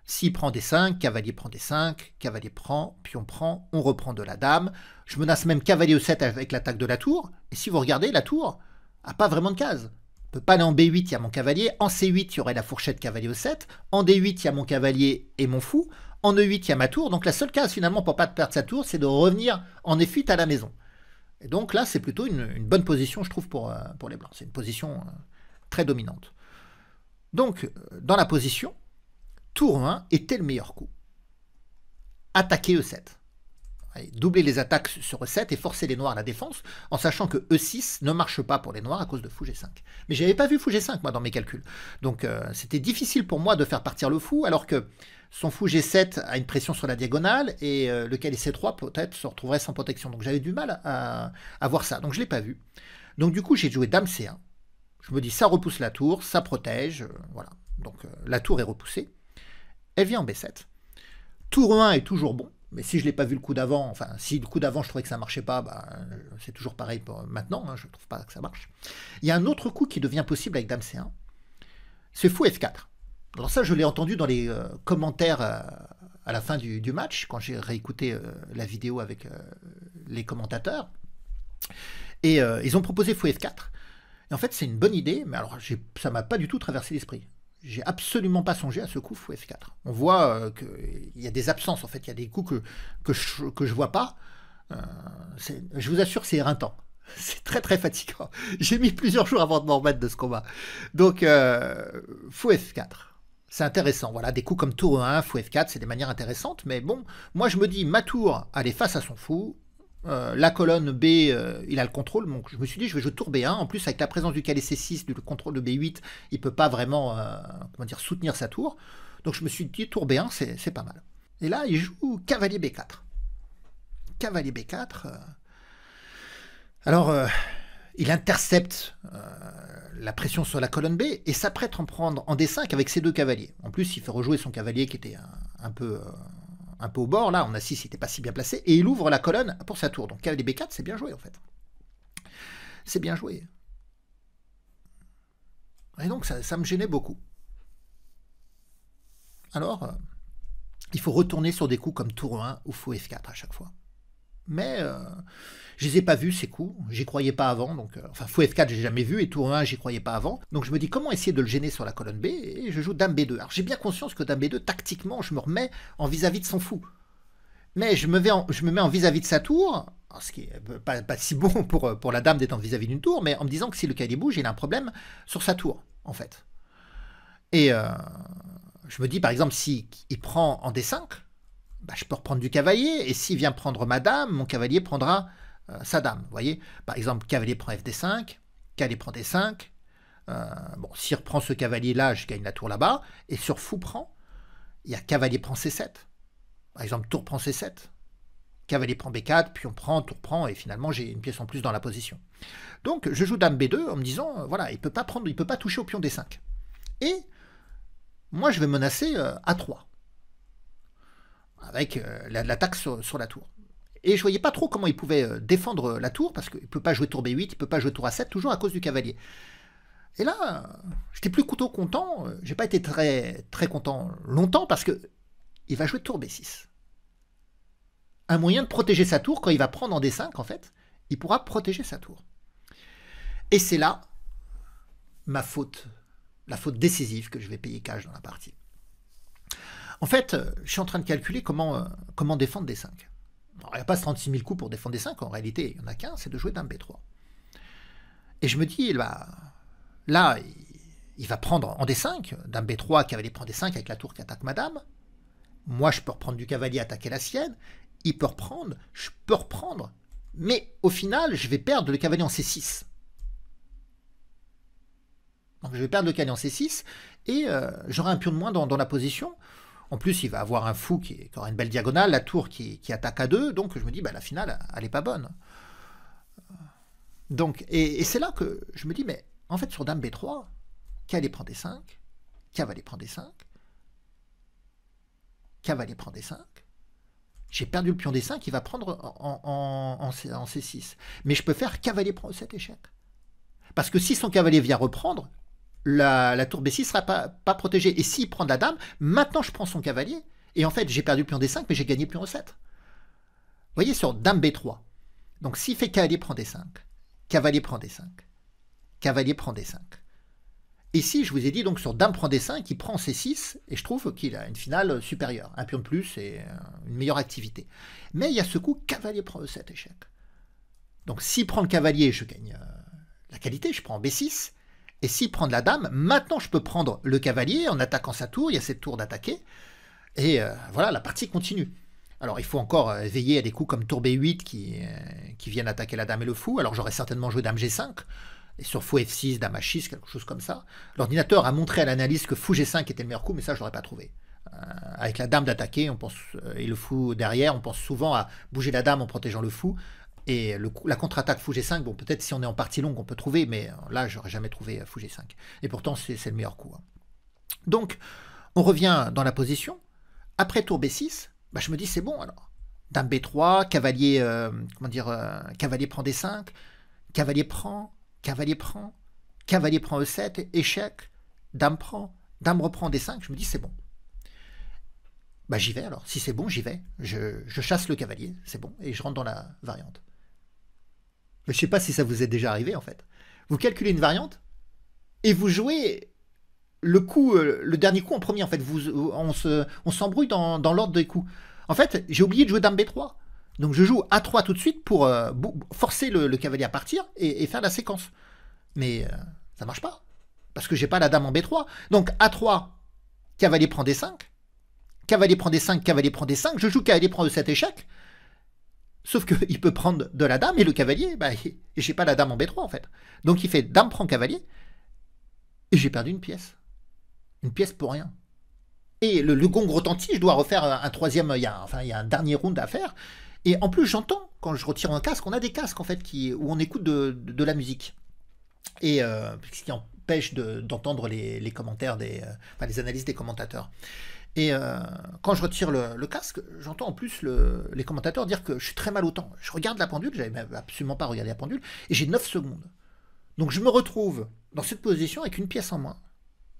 S'il prend D5, cavalier prend D5, cavalier prend, pion prend, on reprend de la dame. Je menace même cavalier E7 avec l'attaque de la tour, et si vous regardez, la tour n'a pas vraiment de cases. Je ne peux pas aller en B8, il y a mon cavalier. En C8, il y aurait la fourchette cavalier E7. En D8, il y a mon cavalier et mon fou. En E8, il y a ma tour. Donc la seule case finalement pour ne pas perdre sa tour, c'est de revenir en F8 à la maison. Et donc là, c'est plutôt une bonne position, je trouve, pour les blancs. C'est une position très dominante. Donc, dans la position, tour 1 était le meilleur coup. Attaquer E7. Doubler les attaques sur E7 et forcer les noirs à la défense, en sachant que E6 ne marche pas pour les noirs à cause de fou G5. Mais je n'avais pas vu fou G5, moi, dans mes calculs. Donc, c'était difficile pour moi de faire partir le fou, alors que son fou G7 a une pression sur la diagonale, et le cavalier C3, peut-être, se retrouverait sans protection. Donc, j'avais du mal à voir ça. Donc, je ne l'ai pas vu. Donc, du coup, j'ai joué dame C1. Je me dis, ça repousse la tour, ça protège. Voilà. Donc, la tour est repoussée. Elle vient en B7. Tour 1 est toujours bon. Mais si je ne l'ai pas vu le coup d'avant, enfin, si le coup d'avant je trouvais que ça ne marchait pas, bah, c'est toujours pareil pour maintenant, hein, je ne trouve pas que ça marche. Il y a un autre coup qui devient possible avec dame C1, c'est fou F4. Alors ça, je l'ai entendu dans les commentaires à la fin du match, quand j'ai réécouté la vidéo avec les commentateurs, et ils ont proposé fou F4. Et en fait, c'est une bonne idée, mais alors ça ne m'a pas du tout traversé l'esprit. J'ai absolument pas songé à ce coup fou F4. On voit qu'il y a des absences, en fait, il y a des coups que je vois pas. Je vous assure, c'est éreintant. C'est très très fatigant. J'ai mis plusieurs jours avant de m'en remettre de ce combat. Donc, fou F4. C'est intéressant. Voilà, des coups comme tour 1, fou F4, c'est des manières intéressantes. Mais bon, moi je me dis, ma tour, elle est face à son fou. La colonne B, il a le contrôle, donc je me suis dit je vais jouer tour B1, en plus avec la présence du cavalier C6, du contrôle de B8, il ne peut pas vraiment soutenir sa tour, donc je me suis dit tour B1 c'est pas mal. Et là il joue cavalier B4. Cavalier B4, alors il intercepte la pression sur la colonne B et s'apprête à en prendre en D5 avec ses deux cavaliers. En plus il fait rejouer son cavalier qui était un peu au bord, là, en A6, il n'était pas si bien placé, et il ouvre la colonne pour sa tour. Donc cavalier B4, c'est bien joué, en fait. C'est bien joué. Et donc, ça me gênait beaucoup. Alors, il faut retourner sur des coups comme tour 1 ou fou F4 à chaque fois. Mais je les ai pas vus, ces coups, j'y croyais pas avant, donc enfin fou F4 j'ai jamais vu, et tour 1 j'y croyais pas avant, donc je me dis comment essayer de le gêner sur la colonne B, et je joue dame B2. Alors j'ai bien conscience que dame B2, tactiquement, je me remets en vis-à-vis de son fou, mais je me mets en vis-à-vis de sa tour, ce qui est pas si bon pour la dame d'être en vis-à-vis d'une tour, mais en me disant que si le cavalier bouge, il a un problème sur sa tour, en fait. Et je me dis par exemple, si il prend en D5, bah, je peux reprendre du cavalier, et s'il vient prendre ma dame, mon cavalier prendra sa dame. Vous voyez, par exemple, cavalier prend FD5, cavalier prend D5. Bon, s'il reprend ce cavalier-là, je gagne la tour là-bas. Et sur fou prend, il y a cavalier prend C7. Par exemple, tour prend C7. Cavalier prend B4, puis on prend, tour prend, et finalement, j'ai une pièce en plus dans la position. Donc, je joue dame B2 en me disant, voilà, il ne peut pas toucher au pion D5. Et moi, je vais menacer A3. Avec l'attaque sur la tour. Et je ne voyais pas trop comment il pouvait défendre la tour, parce qu'il ne peut pas jouer tour B8, il ne peut pas jouer tour A7, toujours à cause du cavalier. Et là, j'étais plutôt content, j'ai pas été très, très content longtemps, parce qu'il va jouer tour B6. un moyen de protéger sa tour. Quand il va prendre en D5, en fait, il pourra protéger sa tour. Et c'est là ma faute, la faute décisive que je vais payer cash dans la partie. En fait, je suis en train de calculer comment défendre D5. Alors, il n'y a pas 36 000 coups pour défendre D5, en réalité, il n'y en a qu'un, c'est de jouer Dame B3. Et je me dis, bah, là, il va prendre en D5, Dame B3, cavalier prend D5 avec la tour qui attaque ma dame. Moi, je peux reprendre du cavalier, attaquer la sienne. Il peut reprendre, je peux reprendre. Mais au final, je vais perdre le cavalier en C6. Donc je vais perdre le cavalier en C6 et j'aurai un pion de moins dans la position. En plus, il va avoir un fou qui aura une belle diagonale, la tour qui attaque à 2. Donc je me dis, bah, la finale, elle n'est pas bonne. Donc, et c'est là que je me dis, mais en fait, sur Dame B3, cavalier prend D5, cavalier prend D5, cavalier prend D5. J'ai perdu le pion D5, il va prendre en C6. Mais je peux faire cavalier prend E7 échec. Parce que si son cavalier vient reprendre, la tour B6 ne sera pas protégée. Et s'il prend de la dame, maintenant je prends son cavalier. Et en fait, j'ai perdu le pion D5, mais j'ai gagné le pion E7. Vous voyez, sur Dame B3. Donc s'il fait cavalier prend D5, cavalier prend D5, cavalier prend D5. Ici, je vous ai dit, donc sur Dame prend D5, il prend C6, et je trouve qu'il a une finale supérieure. Un pion de plus et une meilleure activité. Mais il y a ce coup, cavalier prend E7 échec. Donc s'il prend le cavalier, je gagne la qualité, je prends B6. Et s'il prend de la dame, maintenant je peux prendre le cavalier en attaquant sa tour, il y a cette tour d'attaquer. Et voilà, la partie continue. Alors il faut encore veiller à des coups comme tour B8 qui viennent attaquer la dame et le fou. Alors j'aurais certainement joué dame G5. Et sur fou F6, dame H6, quelque chose comme ça. L'ordinateur a montré à l'analyse que fou G5 était le meilleur coup, mais ça je l'aurais pas trouvé. Avec la dame d'attaquer, on pense et le fou derrière, on pense souvent à bouger la dame en protégeant le fou. Et la contre-attaque fou G5, bon, peut-être si on est en partie longue, on peut trouver, mais là, j'aurais jamais trouvé fou G5. Et pourtant, c'est le meilleur coup. Hein. Donc, on revient dans la position. Après tour B6, bah, je me dis, c'est bon, alors. Dame B3, cavalier, cavalier prend D5, cavalier prend, cavalier prend, cavalier prend E7, échec, dame prend, dame reprend D5, je me dis, c'est bon. Bah, j'y vais alors. Si c'est bon, j'y vais. Je chasse le cavalier, c'est bon, et je rentre dans la variante. Je ne sais pas si ça vous est déjà arrivé, en fait. Vous calculez une variante, et vous jouez le coup, le dernier coup en premier, en fait. On s'embrouille dans l'ordre des coups. En fait, j'ai oublié de jouer dame B3. Donc je joue A3 tout de suite pour forcer le cavalier à partir et faire la séquence. Mais ça marche pas, parce que j'ai pas la dame en B3. Donc A3, cavalier prend D5, cavalier prend D5, cavalier prend D5, je joue cavalier prend E7 échec. Sauf qu'il peut prendre de la dame et le cavalier, bah, j'ai pas la dame en B3 en fait. Donc il fait dame prend cavalier, et j'ai perdu une pièce. Une pièce pour rien. Et le gong retentit, je dois refaire un troisième, il y a un dernier round à faire. Et en plus j'entends, quand je retire un casque, on a des casques en fait où on écoute de la musique. Et ce qui empêche d'entendre les commentaires, les analyses des commentateurs. Et quand je retire le casque, j'entends en plus les commentateurs dire que je suis très mal au temps. Je regarde la pendule, j'avais absolument pas regardé la pendule, et j'ai 9 secondes. Donc je me retrouve dans cette position avec une pièce en moins.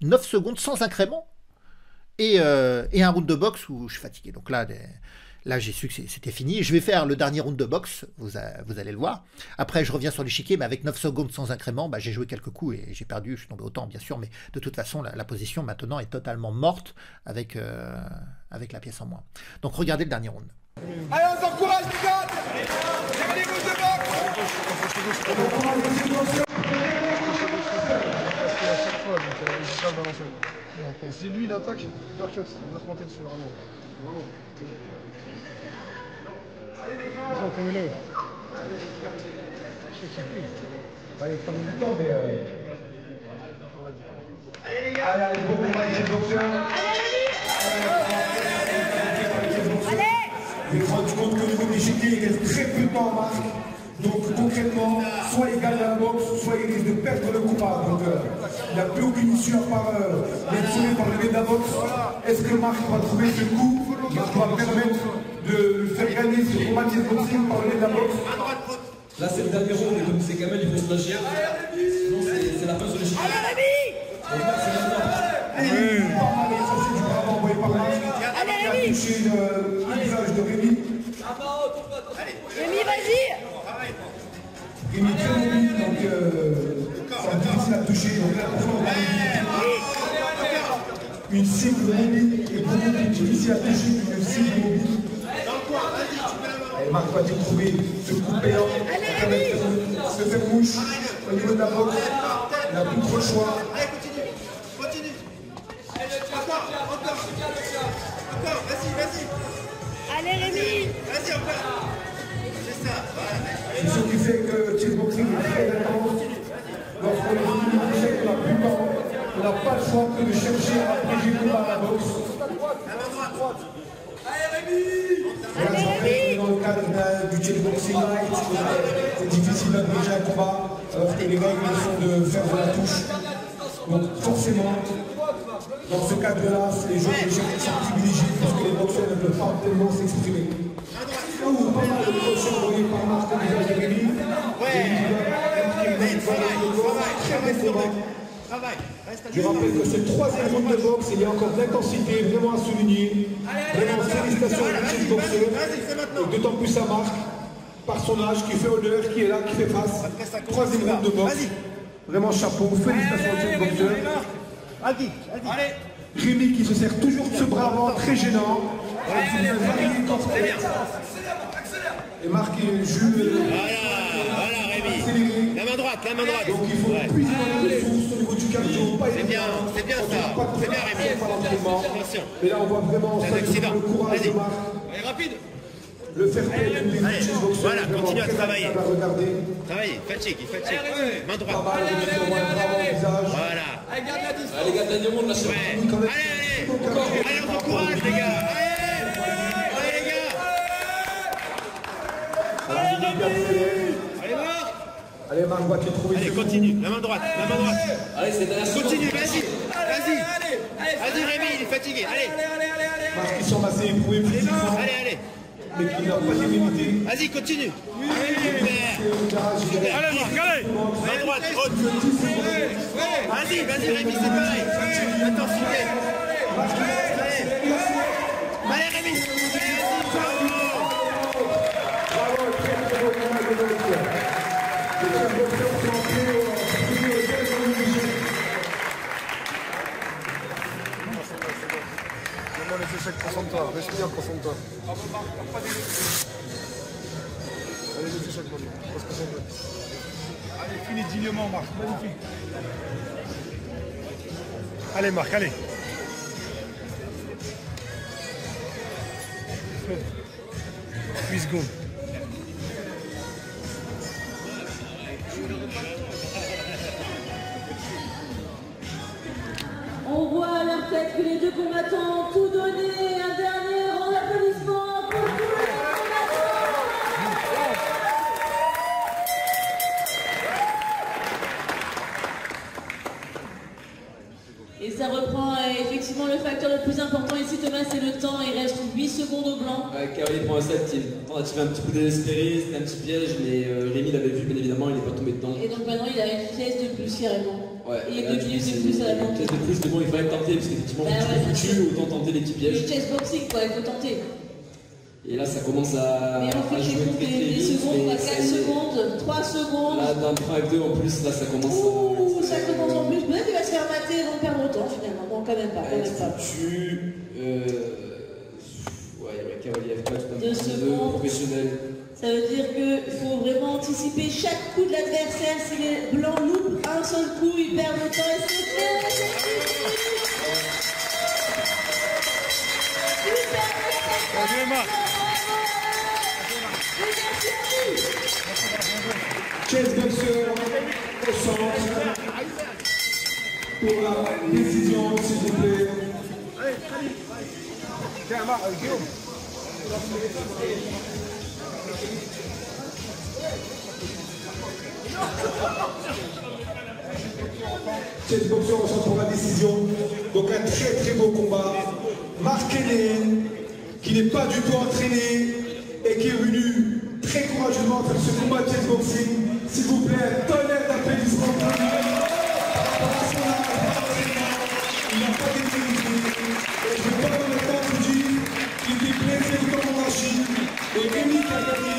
9 secondes sans incrément, et un round de boxe où je suis fatigué. Donc là j'ai su que c'était fini. Je vais faire le dernier round de boxe, vous allez le voir. Après, je reviens sur l'échiquier, mais avec 9 secondes sans incrément, bah, j'ai joué quelques coups et j'ai perdu. Je suis tombé au temps, bien sûr, mais de toute façon, la position maintenant est totalement morte avec la pièce en moins. Donc, regardez le dernier round. Allez, on s'encourage, les gars. Cavalier gauche de boxe. Si lui il attaque, percut, il va se monter dessus vraiment. Allez, prenez du temps, mais. Allez, les gars. Allez, bon combat, allez. Je me rends compte que le niveau de l'échiquier, il reste très peu de temps en marque. Donc concrètement, soit il gagne la boxe, soit il risque de perdre le combat. Donc il n'y a plus aucune issue à part d'être sauvé par le biais de la boxe. Est-ce que Marc va trouver ce coup qui va permettre de faire gagner ce combat de boxing par le biais de la boxe? Là c'est le dernier round et comme c'est Kamel, il faut se lâcher. Sinon c'est la fin sur l'échiquier. Allez, Rémi! Pas mal, ça c'est du bravo envoyé par Marc. Il a touché le visage de Rémi. Rémi, vas-y. Rémi très mobile, donc c'est difficile à toucher. Donc là, une cible mobile est beaucoup plus difficile à toucher qu'une cible mobile. Et Marc va-t-il trouver ce coup péant se fait mouche au niveau de la boxe. Il n'a plus trop le choix. Allez, continue. Encore, vas-y. Allez, Rémi. Vas-y, encore. C'est ça, voilà. C'est ce qui fait que le kickboxing est très intense. Lorsqu'on est venu à l'échec, on n'a plus le temps. On n'a pas le choix que de chercher à piéger le combat à la boxe. Allez, Rémi. Dans le cadre du kickboxing, c'est difficile d'admirer un combat alors que les règles sont de faire de la touche. Donc forcément, dans ce cadre-là, les joueurs d'échecs sont privilégiés parce que les boxeurs ne peuvent pas tellement s'exprimer. Pas mal de coachs envoyés par Marc et Rémi. Je rappelle que c'est le troisième round de boxe, il y a encore de l'intensité vraiment à souligner. Vraiment félicitations à la kickboxer. D'autant plus à Marc, par son âge, qui fait honneur, qui est là, qui fait face. Troisième round de boxe. Vraiment chapeau, félicitations au kickboxer. Allez. Rémi qui se sert toujours de ce bras avant, très gênant. Et Marc et Jules. Voilà, Rémi. La main droite. Donc il faut puiser dans les ressources au niveau du cardio. C'est bien ça. C'est bien, Rémi. Attention. Et là on voit vraiment ça, le courage de Marc. Allez, rapide. Le fair play de kickboxer. Voilà, continue à travailler. Travailler, il fatigue. Main droite. Voilà. Allez, les gars, dernier monde, lâchez. Allez, on s'encourage, les gars. Allez, les gars. Allez, Marc. Allez, Marc, va-t-il trouver. Allez, continue. La main droite. Allez, c'est derrière. Continue, vas-y, Rémi, il est fatigué. Allez. Marc qui semble assez éprouvé physiquement, Allez. mais qui n'a pas d'immunité. Vas-y, continue. Allez, Marc, allez. Main droite, haute. Vas-y, Rémi, c'est pareil. Intensité. Allez, Rémi. Les échecs, concentre-toi, respire, concentre-toi. Allez, les échecs, Manu, on va se concentrer. Allez, finis dignement, Marc, magnifique. Allez, Marc, allez. 8 secondes. On voit à leur tête que les deux combattants ont tout donné. Un dernier rang d'applaudissements pour tous les combattants. Et ça reprend effectivement le facteur le plus important ici, Thomas, c'est le temps. Il reste 8 secondes au blanc. Caroline prend un set, tentative un petit coup désespéré, c'était un petit piège, mais Rémi l'avait vu, bien évidemment, il n'est pas tombé dedans. Et donc maintenant, il a une pièce de plus carrément. Ouais, Et 2 minutes de plus à la Une pièce de plus, mais bon, il fallait tenter, parce qu'effectivement, Bah tu ouais, te tues, autant tenter les petits Le pièges. chessboxing, quoi, il faut tenter. Et là, ça commence à Mais on fait jouer des très très des vite. secondes, mais pas 4 ça y est. secondes, 3 secondes. Là, d'un point avec 2 en plus, là, ça commence Ouh, ça commence en plus. Peut-être qu'il va se faire mater et vont perdre autant finalement. Bon, quand même pas, quand même pas. Tu. Ouais, Caroline avec toi, tout un 2 secondes. professionnel. Ça veut dire qu'il faut vraiment anticiper chaque coup de l'adversaire. Si les blancs loupent un seul coup, ils perdent le temps et c'est fait. Allez, Marc. Chessboxer au centre pour la décision, s'il vous plaît. Tiens, Marc, Guillaume. Chessboxer au centre pour la décision. Donc un très très beau combat. Marc Henné, qui n'est pas du tout entraîné et qui est venu très courageusement faire ce combat de chessboxing. S'il vous plaît, un tonnerre d'applaudissements pour lui. Il n'a pas d'immunité. Et je ne vais pas dans le temps vous dire qu'il était blessé dans mon machine. Et Rémi qui a gagné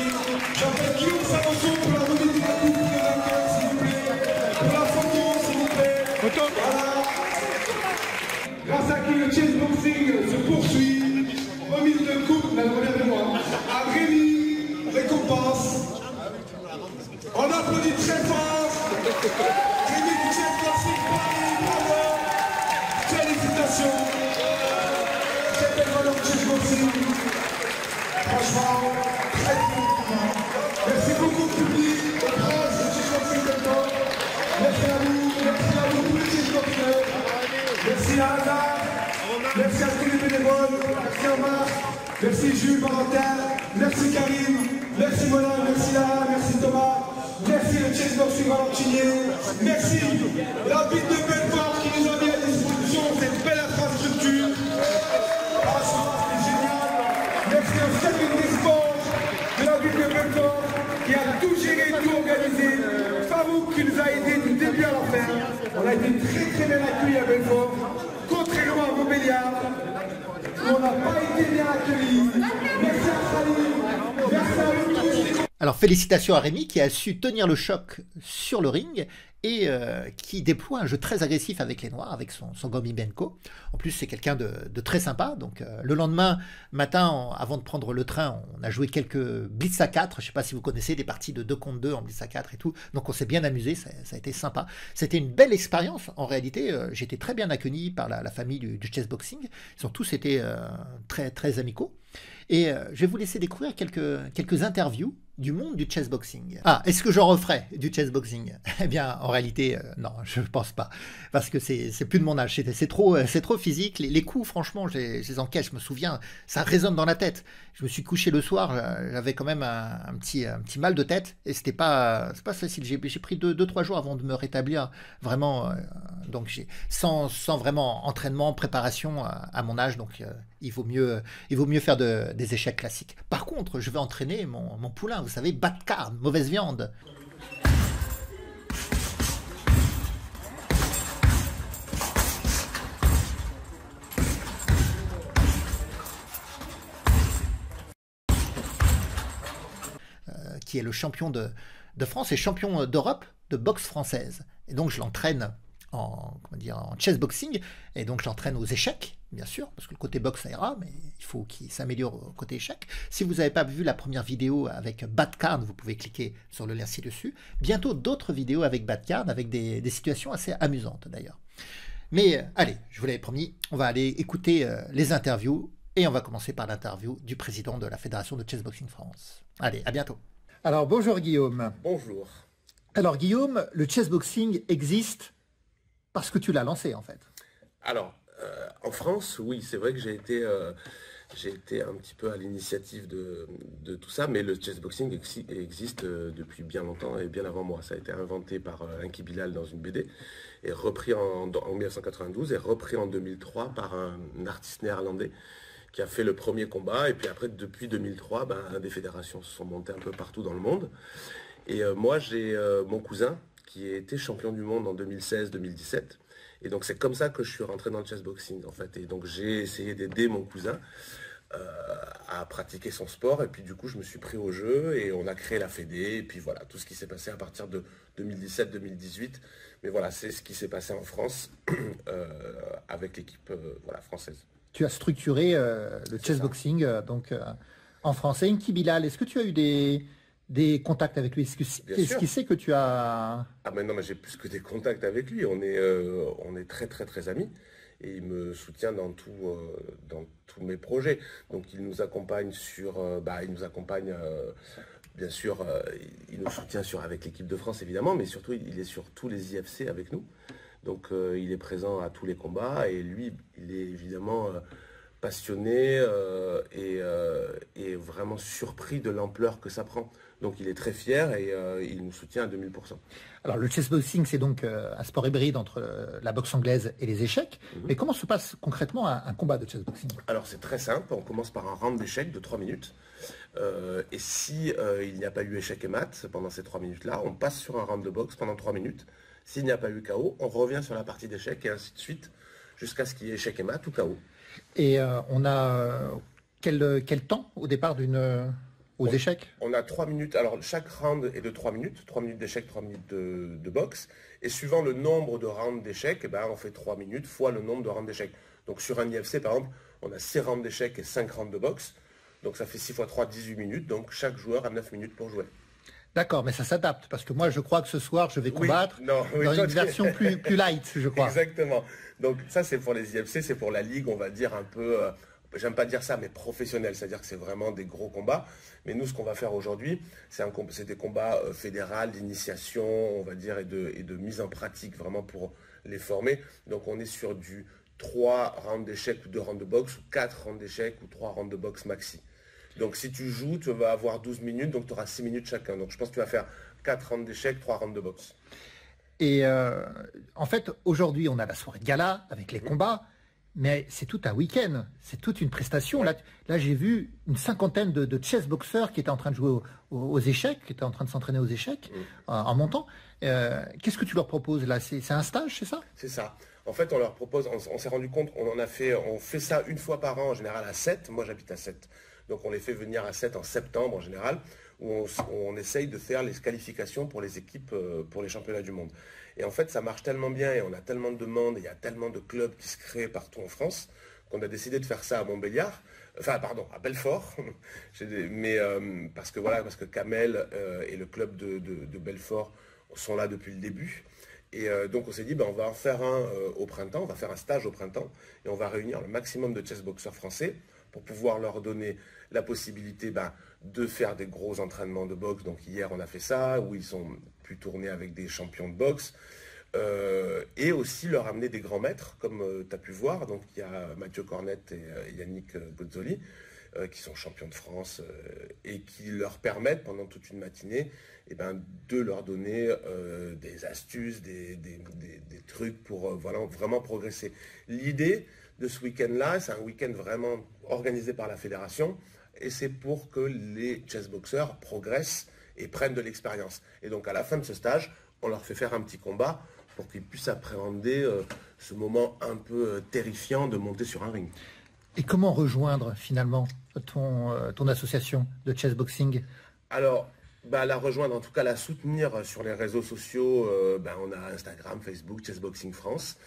applaudit très fort. Rémi du Chess Boxing Paris, bravo. Félicitations. Cette école de Chess Boxing. Franchement, très bien. Merci beaucoup public, au prince de Chess Boxing maintenant. Merci à vous tous les Chess Boxers. Merci à Anna. Merci à tous les bénévoles. Merci à Marc. Merci Jules, Valentin. Merci Karim. Merci Mona. Merci Lara. Merci Thomas. Merci le Chess Boxing Valentinier. Merci la ville de Belfort qui nous a mis à disposition cette belle infrastructure. Franchement, c'est génial. Merci au service des sports de la ville de Belfort qui a tout géré, tout organisé. Farouk qui nous a aidés du début à la fin. On a été très très bien accueillis à Belfort. Contrairement à Montbéliard, où on n'a pas été bien accueillis. Merci à Salim. Merci à vous tous. Alors félicitations à Rémi qui a su tenir le choc sur le ring et qui déploie un jeu très agressif avec les Noirs, avec son Gomi Benko. En plus, c'est quelqu'un de très sympa. Donc le lendemain matin, avant de prendre le train, on a joué quelques blitz à 4. Je ne sais pas si vous connaissez des parties de 2 contre 2 en blitz à 4 et tout. Donc on s'est bien amusé, ça a été sympa. C'était une belle expérience. En réalité, j'ai été très bien accueilli par la famille du chess boxing. Ils ont tous été très, très amicaux. Et je vais vous laisser découvrir quelques interviews du monde du chess boxing. Ah, est-ce que j'en referai du chess boxing? Eh bien, en réalité, non, je ne pense pas. Parce que c'est plus de mon âge. C'est trop physique. Les coups, franchement, je les encaisse. Je me souviens, ça résonne dans la tête. Je me suis couché le soir, j'avais quand même un petit mal de tête. Et c'est pas facile. J'ai pris 2-3 jours avant de me rétablir. Vraiment, donc sans vraiment entraînement, préparation à mon âge. Donc, il vaut mieux faire des échecs classiques. Par contre, je vais entraîner mon poulain. Vous savez, bas de carne, mauvaise viande. Qui est le champion de France et champion d'Europe de boxe française. Et donc je l'entraîne en chess boxing, et donc je l'entraîne aux échecs, bien sûr, parce que le côté boxe ça ira, mais il faut qu'il s'améliore au côté échec. Si vous n'avez pas vu la première vidéo avec Bad Card, vous pouvez cliquer sur le lien ci-dessus. Bientôt d'autres vidéos avec Bad Card, avec des situations assez amusantes d'ailleurs. Mais allez, je vous l'avais promis, on va aller écouter les interviews, et on va commencer par l'interview du président de la Fédération de Chess Boxing France. Allez, à bientôt. Alors bonjour Guillaume. Bonjour. Alors Guillaume, le chess boxing existe parce que tu l'as lancé en fait. Alors, en France, oui, c'est vrai que j'ai été un petit peu à l'initiative de tout ça, mais le chess boxing existe depuis bien longtemps et bien avant moi. Ça a été inventé par Inky Bilal dans une BD, et repris en 1992 et repris en 2003 par un artiste néerlandais qui a fait le premier combat. Et puis après, depuis 2003, des fédérations se sont montées un peu partout dans le monde. Et moi, j'ai mon cousin qui a été champion du monde en 2016-2017. Et donc, c'est comme ça que je suis rentré dans le chess boxing, en fait. Et donc, j'ai essayé d'aider mon cousin à pratiquer son sport. Et puis, du coup, je me suis pris au jeu et on a créé la fédé. Et puis, voilà, tout ce qui s'est passé à partir de 2017-2018. Mais voilà, c'est ce qui s'est passé en France avec l'équipe française. Tu as structuré le chess boxing en français. Inky Bilal, est-ce que tu as eu des contacts avec lui? Est-ce qu'il sait que tu as... Ah mais non, mais j'ai plus que des contacts avec lui. On est très très très amis. Et il me soutient dans tous mes projets. Donc il nous accompagne bien sûr, il nous soutient avec l'équipe de France évidemment, mais surtout il est sur tous les IFC avec nous. Donc il est présent à tous les combats et lui, il est évidemment passionné et vraiment surpris de l'ampleur que ça prend. Donc il est très fier et il nous soutient à 2000%. Alors le chess boxing, c'est donc un sport hybride entre la boxe anglaise et les échecs. Mais comment se passe concrètement un combat de chess boxing? Alors c'est très simple, on commence par un round d'échecs de 3 minutes. Et si il n'y a pas eu échec et mat pendant ces 3 minutes-là, on passe sur un round de boxe pendant 3 minutes. S'il n'y a pas eu KO, on revient sur la partie d'échecs et ainsi de suite, jusqu'à ce qu'il y ait échec et mat ou KO. Et on a quel temps au départ aux échecs? On a 3 minutes, alors chaque round est de 3 minutes, 3 minutes d'échecs, 3 minutes de boxe. Et suivant le nombre de rounds d'échecs, on fait 3 minutes fois le nombre de rounds d'échecs. Donc sur un IFC par exemple, on a 6 rounds d'échecs et 5 rounds de boxe. Donc ça fait 6 x 3, 18 minutes, donc chaque joueur a 9 minutes pour jouer. D'accord, mais ça s'adapte, parce que moi, je crois que ce soir, je vais combattre dans une version plus light, je crois. Exactement. Donc ça, c'est pour les IFC, c'est pour la ligue, on va dire un peu, j'aime pas dire ça, mais professionnel, c'est-à-dire que c'est vraiment des gros combats. Mais nous, ce qu'on va faire aujourd'hui, c'est des combats fédéraux, d'initiation, on va dire, et de mise en pratique, vraiment pour les former. Donc on est sur du 3 rounds d'échecs ou 2 rounds de boxe, ou 4 rounds d'échecs ou 3 rounds de boxe maxi. Donc si tu joues, tu vas avoir 12 minutes, donc tu auras 6 minutes chacun. Donc je pense que tu vas faire 4 rounds d'échecs, 3 rounds de boxe. Et en fait, aujourd'hui, on a la soirée de gala avec les combats, mais c'est tout un week-end, c'est toute une prestation. Ouais. Là j'ai vu une cinquantaine de chess boxeurs qui étaient en train de jouer aux échecs, qui étaient en train de s'entraîner aux échecs en montant. Qu'est-ce que tu leur proposes là? C'est un stage, c'est ça? C'est ça. En fait, on leur propose, on s'est rendu compte, on fait ça une fois par an en général à 7. Moi, j'habite à 7. Donc on les fait venir à 7 en septembre en général, où on essaye de faire les qualifications pour les équipes, pour les championnats du monde. Et en fait, ça marche tellement bien et on a tellement de demandes et il y a tellement de clubs qui se créent partout en France qu'on a décidé de faire ça à Montbéliard, à Belfort. Mais parce que Kamel et le club de Belfort sont là depuis le début. Et donc on s'est dit, on va en faire un au printemps, on va faire un stage au printemps et on va réunir le maximum de chessboxeurs français pour pouvoir leur donner la possibilité de faire des gros entraînements de boxe. Donc hier on a fait ça, où ils ont pu tourner avec des champions de boxe, et aussi leur amener des grands maîtres, comme tu as pu voir. Donc il y a Mathieu Cornette et Yannick Gozzoli, qui sont champions de France, et qui leur permettent pendant toute une matinée de leur donner des astuces, des trucs pour vraiment progresser. L'idée de ce week-end-là, c'est un week-end vraiment organisé par la fédération, et c'est pour que les chessboxeurs progressent et prennent de l'expérience. Et donc à la fin de ce stage, on leur fait faire un petit combat pour qu'ils puissent appréhender ce moment un peu terrifiant de monter sur un ring. Et comment rejoindre finalement ton association de chessboxing? Alors, la rejoindre, en tout cas la soutenir sur les réseaux sociaux. On a Instagram, Facebook, Chessboxing France.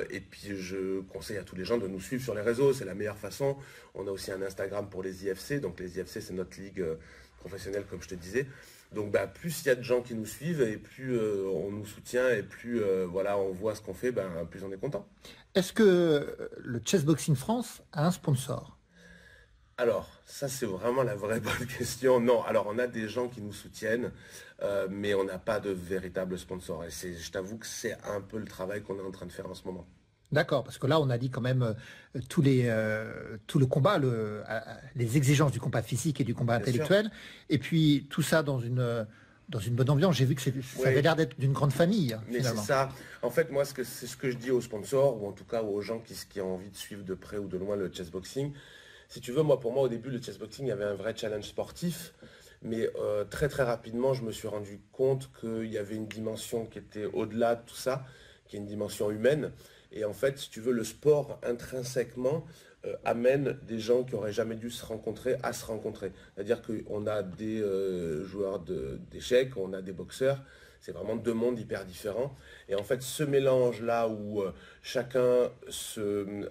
Et puis je conseille à tous les gens de nous suivre sur les réseaux, c'est la meilleure façon. On a aussi un Instagram pour les IFC, donc les IFC c'est notre ligue professionnelle comme je te disais. Donc plus il y a de gens qui nous suivent et plus on nous soutient et plus on voit ce qu'on fait, plus on est content. Est-ce que le Chessboxing France a un sponsor? Alors, ça c'est vraiment la vraie bonne question. Non, alors on a des gens qui nous soutiennent, mais on n'a pas de véritable sponsor. Et je t'avoue que c'est un peu le travail qu'on est en train de faire en ce moment. D'accord, parce que là on a dit quand même tout le combat, les exigences du combat physique et du combat intellectuel, et puis tout ça dans une bonne ambiance. J'ai vu que ça avait l'air d'être d'une grande famille. Mais c'est ça. En fait, moi, c'est ce que je dis aux sponsors, ou en tout cas aux gens qui ont envie de suivre de près ou de loin le chessboxing. Si tu veux, pour moi, au début, le chessboxing, il y avait un vrai challenge sportif. Mais très, très rapidement, je me suis rendu compte qu'il y avait une dimension qui était au-delà de tout ça, qui est une dimension humaine. Et en fait, si tu veux, le sport, intrinsèquement, amène des gens qui n'auraient jamais dû se rencontrer à se rencontrer. C'est-à-dire qu'on a des joueurs d'échecs, on a des boxeurs. C'est vraiment deux mondes hyper différents. Et en fait, ce mélange-là où chacun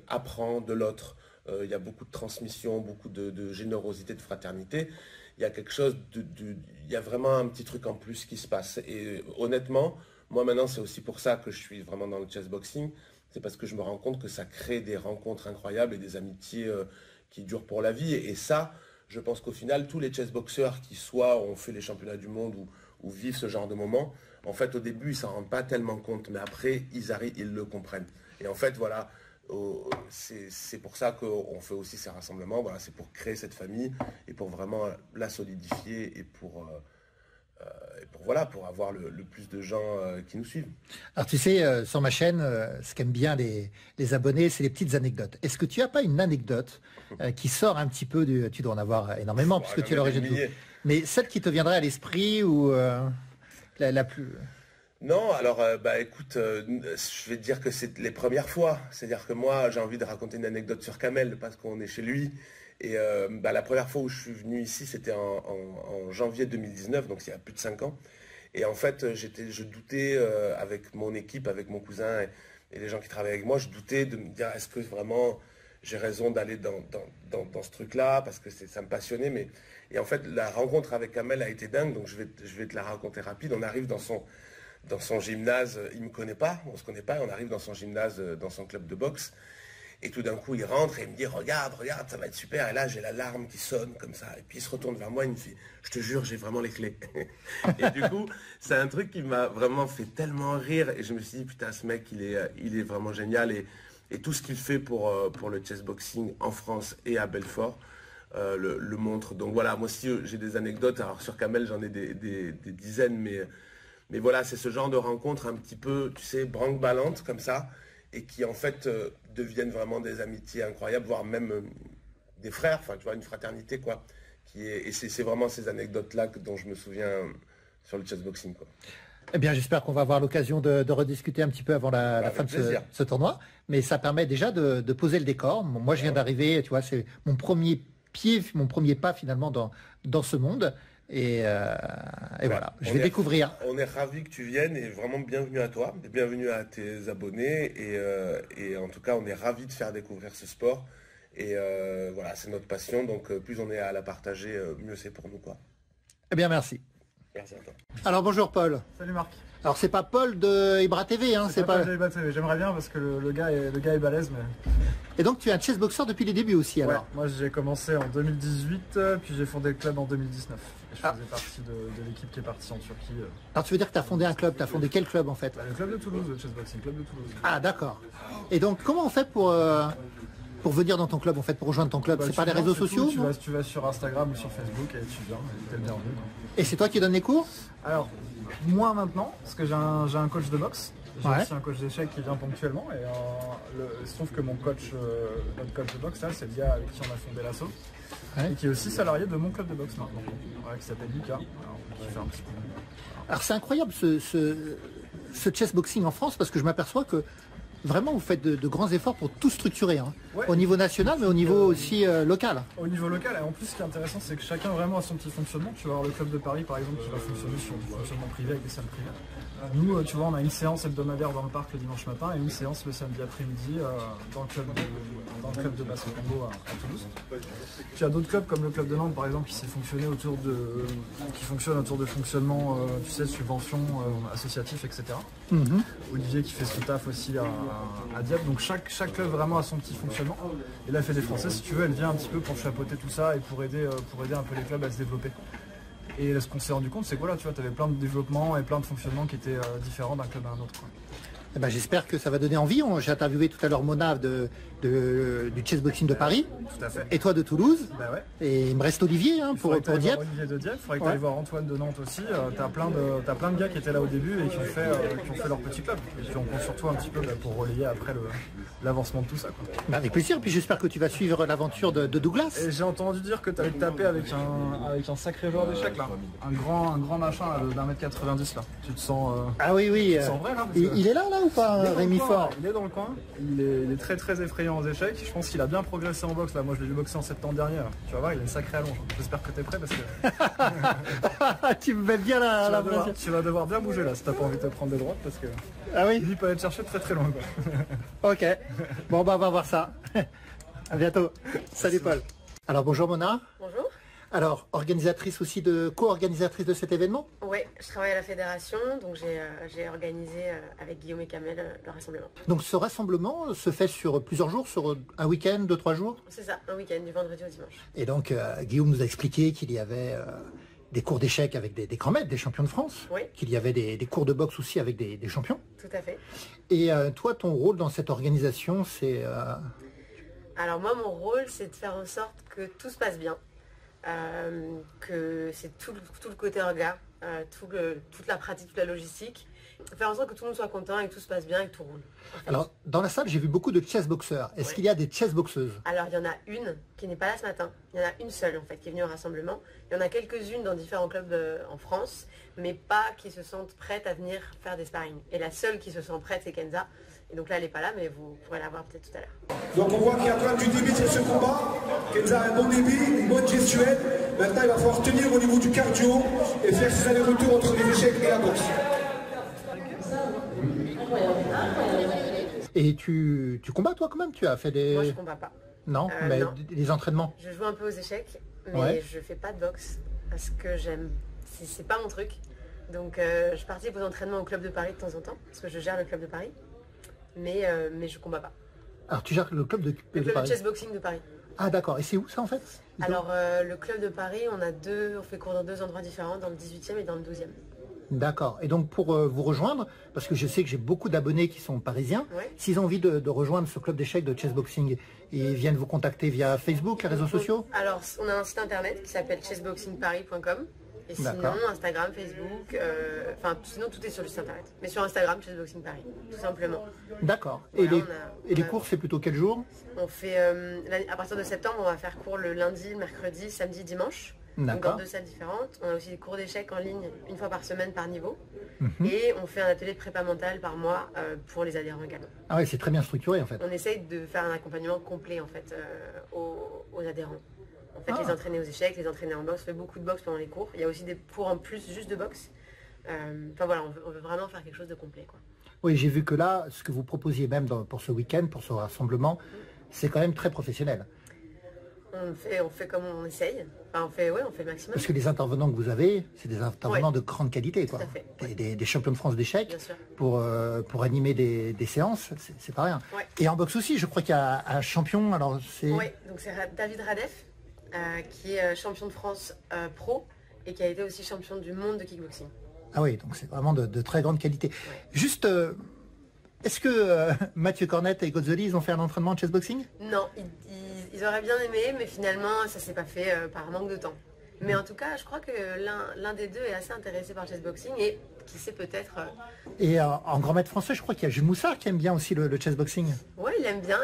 apprend de l'autre, il y a beaucoup de transmission, beaucoup de générosité, de fraternité. Il y a quelque chose il y a vraiment un petit truc en plus qui se passe. Et honnêtement, moi maintenant, c'est aussi pour ça que je suis vraiment dans le chessboxing. C'est parce que je me rends compte que ça crée des rencontres incroyables et des amitiés qui durent pour la vie. Et ça, je pense qu'au final, tous les chessboxeurs qui soit ont fait les championnats du monde ou vivent ce genre de moment, en fait, au début, ils s'en rendent pas tellement compte. Mais après, ils le comprennent. Et en fait, voilà, c'est pour ça qu'on fait aussi ces rassemblements. Voilà, c'est pour créer cette famille et pour vraiment la solidifier et pour avoir le plus de gens qui nous suivent. Alors tu sais, sur ma chaîne, ce qu'aiment bien les abonnés, c'est les petites anecdotes. Est-ce que tu n'as pas une anecdote qui sort un petit peu du... Tu dois en avoir énormément puisque tu es l'origine de tout. Mais celle qui te viendrait à l'esprit ou la plus... Non, alors écoute, je vais te dire que c'est les premières fois. C'est-à-dire que moi, j'ai envie de raconter une anecdote sur Kamel parce qu'on est chez lui. Et la première fois où je suis venu ici, c'était en janvier 2019, donc il y a plus de 5 ans. Et en fait, je doutais avec mon équipe, avec mon cousin et les gens qui travaillent avec moi, je doutais de me dire est-ce que vraiment j'ai raison d'aller dans ce truc-là parce que ça me passionnait. Et en fait, la rencontre avec Kamel a été dingue, donc je vais te la raconter rapide. On arrive dans son gymnase, il ne me connaît pas, on ne se connaît pas, on arrive dans son gymnase, dans son club de boxe. Et tout d'un coup, il rentre et il me dit, regarde, ça va être super. Et là, j'ai l'alarme qui sonne comme ça. Et puis il se retourne vers moi, il me dit, je te jure, j'ai vraiment les clés. Et du coup, c'est un truc qui m'a vraiment fait tellement rire. Et je me suis dit, putain, ce mec, il est vraiment génial. Et tout ce qu'il fait pour le chessboxing en France et à Belfort le montre. Donc voilà, moi aussi, j'ai des anecdotes. Alors sur Kamel, j'en ai des dizaines. Mais voilà, c'est ce genre de rencontre un petit peu, tu sais, branque-ballante comme ça. Et qui en fait deviennent vraiment des amitiés incroyables, voire même des frères, enfin tu vois, une fraternité quoi. Et c'est vraiment ces anecdotes-là dont je me souviens sur le chessboxing quoi. Eh bien, j'espère qu'on va avoir l'occasion de rediscuter un petit peu avant la fin de ce tournoi. Mais ça permet déjà de poser le décor. Moi, je viens d'arriver, tu vois, c'est mon premier pas finalement dans ce monde. Et voilà, je vais découvrir. On est ravis que tu viennes et vraiment bienvenue à toi, bienvenue à tes abonnés et en tout cas on est ravis de faire découvrir ce sport et voilà, c'est notre passion, donc plus on est à la partager, mieux c'est pour nous quoi. Eh bien merci. Merci à toi. Alors bonjour Paul. Salut Marc. Alors c'est pas Paul de Ibra TV, hein, c'est pas Paul de Ibra TV. J'aimerais bien parce que le gars est balèze. Mais... Et donc tu es un chessboxer depuis les débuts aussi alors. Ouais, moi j'ai commencé en 2018, puis j'ai fondé le club en 2019. Et je faisais partie de l'équipe qui est partie en Turquie. Alors tu veux dire que tu as fondé un club, tu as fondé quel club en fait? Le club de Toulouse, le chessboxing club de Toulouse. Ah d'accord. Et donc comment on fait pour venir dans ton club en fait, pour rejoindre ton club? C'est par les réseaux sociaux? Tu vas sur Instagram ou sur Facebook et tu viens, t'es le bienvenu. Et c'est toi qui donnes les cours? Alors, moi maintenant, parce que j'ai un coach de boxe. J'ai aussi un coach d'échecs qui vient ponctuellement et il se trouve que notre coach de boxe là, c'est le gars avec qui on a fondé l'assaut et qui est aussi salarié de mon club de boxe maintenant, qui s'appelle Lucas, qui fait un petit peu. Alors c'est incroyable ce chessboxing en France parce que je m'aperçois que vraiment vous faites de grands efforts pour tout structurer, hein. Au niveau national mais au niveau aussi local. Au niveau local, et en plus ce qui est intéressant c'est que chacun vraiment a son petit fonctionnement. Tu vas avoir le club de Paris par exemple qui va fonctionner sur du fonctionnement privé avec des salles privées. Nous, tu vois, on a une séance hebdomadaire dans le parc le dimanche matin et une séance le samedi après-midi dans le club de Basse Combo à Toulouse. Tu as d'autres clubs comme le club de Nantes par exemple qui fonctionne autour de fonctionnement, tu sais, subventions, associatifs, etc. Olivier qui fait son taf aussi à Dieppe. Donc chaque club vraiment a son petit fonctionnement. Et la Fédé française, si tu veux, elle vient un petit peu pour chapeauter tout ça et pour aider un peu les clubs à se développer. Et ce qu'on s'est rendu compte, c'est que voilà, tu vois, tu avais plein de développements et plein de fonctionnements qui étaient différents d'un club à un autre, quoi. Eh ben, j'espère que ça va donner envie. J'ai interviewé tout à l'heure Mona du chessboxing de Paris. Tout à fait. Et toi de Toulouse. Bah ouais. Et il me reste Olivier pour Dieppe. Olivier de Dieppe. Il faudrait que tu ailles voir Antoine de Nantes aussi. T'as plein de gars qui étaient là au début et qui ont fait leur petit club. Et qui ont compte sur toi un petit peu pour relayer après l'avancement de tout ça, quoi. Bah, avec plaisir. Puis j'espère que tu vas suivre l'aventure de Douglas. Et j'ai entendu dire que tu allais te taper avec un sacré joueur d'échecs là. Un grand machin d'1m90 là. Tu te sens. Ah oui. Tu te sens vrai là. Il est là ou pas, Rémi Fort? Il est dans le coin, il est très très effrayant aux échecs. Je pense qu'il a bien progressé en boxe là. Moi je l'ai vu boxer en septembre dernier. Tu vas voir, il a une sacrée allonge. J'espère que tu es prêt parce que. Tu me mets bien la tu vas devoir bien bouger là si t'as pas envie de te prendre des droites parce que. Ah oui. Lui peut aller te chercher très très loin quoi. Ok. Bon bah on va voir ça. À bientôt. Salut Paul. Alors bonjour Mona. Bonjour. Alors, co-organisatrice de cet événement? Oui, je travaille à la fédération, donc j'ai organisé avec Guillaume et Kamel le rassemblement. Donc ce rassemblement se fait sur plusieurs jours, sur un week-end, 2-3 jours? C'est ça, un week-end, du vendredi au dimanche. Et donc Guillaume nous a expliqué qu'il y avait des cours d'échecs avec des grands maîtres, des champions de France, oui. Qu'il y avait des cours de boxe aussi avec des champions. Tout à fait. Et toi, ton rôle dans cette organisation, c'est... Alors moi, mon rôle, c'est de faire en sorte que tout se passe bien. Que c'est tout le côté regard, toute la pratique, toute la logistique, faire en sorte que tout le monde soit content et que tout se passe bien et que tout roule. En fait. Alors, dans la salle, j'ai vu beaucoup de chessboxeurs. Est-ce qu'il y a des chessboxeuses? Alors, il y en a une qui n'est pas là ce matin. Il y en a une seule, en fait, qui est venue au rassemblement. Il y en a quelques-unes dans différents clubs en France, mais pas qui se sentent prêtes à venir faire des sparring. Et la seule qui se sent prête, c'est Kenza. Et donc là, elle n'est pas là, mais vous pourrez la voir peut-être tout à l'heure. Donc on voit qu'il y a plein du débit sur ce combat. Kenza a un bon débit, une bonne gestuelle. Maintenant, il va falloir tenir au niveau du cardio et faire ses allers-retours entre les échecs et la boxe. Et tu combats toi quand même? Tu as fait des... Moi je combats pas. Non, mais non. les entraînements. Je joue un peu aux échecs, mais Ouais. je fais pas de boxe parce que c'est pas mon truc. Donc je participe aux entraînements au club de Paris de temps en temps, parce que je gère le club de Paris, mais je combats pas. Alors tu gères le club de Le club de Paris. chessboxing de Paris. Ah d'accord, et c'est où ça en fait? Alors le club de Paris, on fait cours dans 2 endroits différents, dans le 18e et dans le 12e. D'accord, et donc pour vous rejoindre, parce que je sais que j'ai beaucoup d'abonnés qui sont parisiens, Ouais. s'ils ont envie de rejoindre ce club d'échecs de chessboxing, ils viennent vous contacter via Facebook, les réseaux sociaux? Alors on a un site internet qui s'appelle chessboxingparis.com. Et sinon, D'accord. Instagram, Facebook, sinon tout est sur le site internet. Mais sur Instagram, Chessboxing Paris, tout simplement. D'accord. Voilà, Et les cours, c'est plutôt quel jour? On fait, à partir de septembre, on va faire cours le lundi, le mercredi, samedi, dimanche. Donc D'accord. dans 2 salles différentes. On a aussi des cours d'échecs en ligne, une fois par semaine par niveau. Mhm. Et on fait un atelier de prépa mentale par mois pour les adhérents également. Ah ouais, c'est très bien structuré en fait. On essaye de faire un accompagnement complet en fait aux adhérents. En fait, Ah. les entraîner aux échecs, les entraîner en boxe. On fait beaucoup de boxe pendant les cours. Il y a aussi des cours en plus juste de boxe. Enfin voilà, on veut vraiment faire quelque chose de complet, quoi. Oui, j'ai vu que là, ce que vous proposiez même pour ce week-end, pour ce rassemblement, c'est quand même très professionnel. On fait comme on essaye. Enfin, on fait le maximum. Parce que les intervenants que vous avez, c'est des intervenants Ouais. de grande qualité, quoi. Tout à fait. Des champions de France d'échecs Bien sûr. pour animer des séances, c'est pas rien. Ouais. Et en boxe aussi, je crois qu'il y a un champion, alors c'est... Oui, donc c'est David Radef, qui est champion de France pro et qui a été aussi champion du monde de kickboxing. Ah oui, donc c'est vraiment de très grande qualité. Juste, est-ce que Mathieu Cornette et Godzoli, ils ont fait un entraînement de chessboxing? Non, ils auraient bien aimé, mais finalement ça s'est pas fait par manque de temps. Mais en tout cas, je crois que l'un des deux est assez intéressé par le chessboxing et qui sait peut-être... Et en grand maître français, je crois qu'il y a Jules Moussard qui aime bien aussi le chessboxing. Ouais, il aime bien,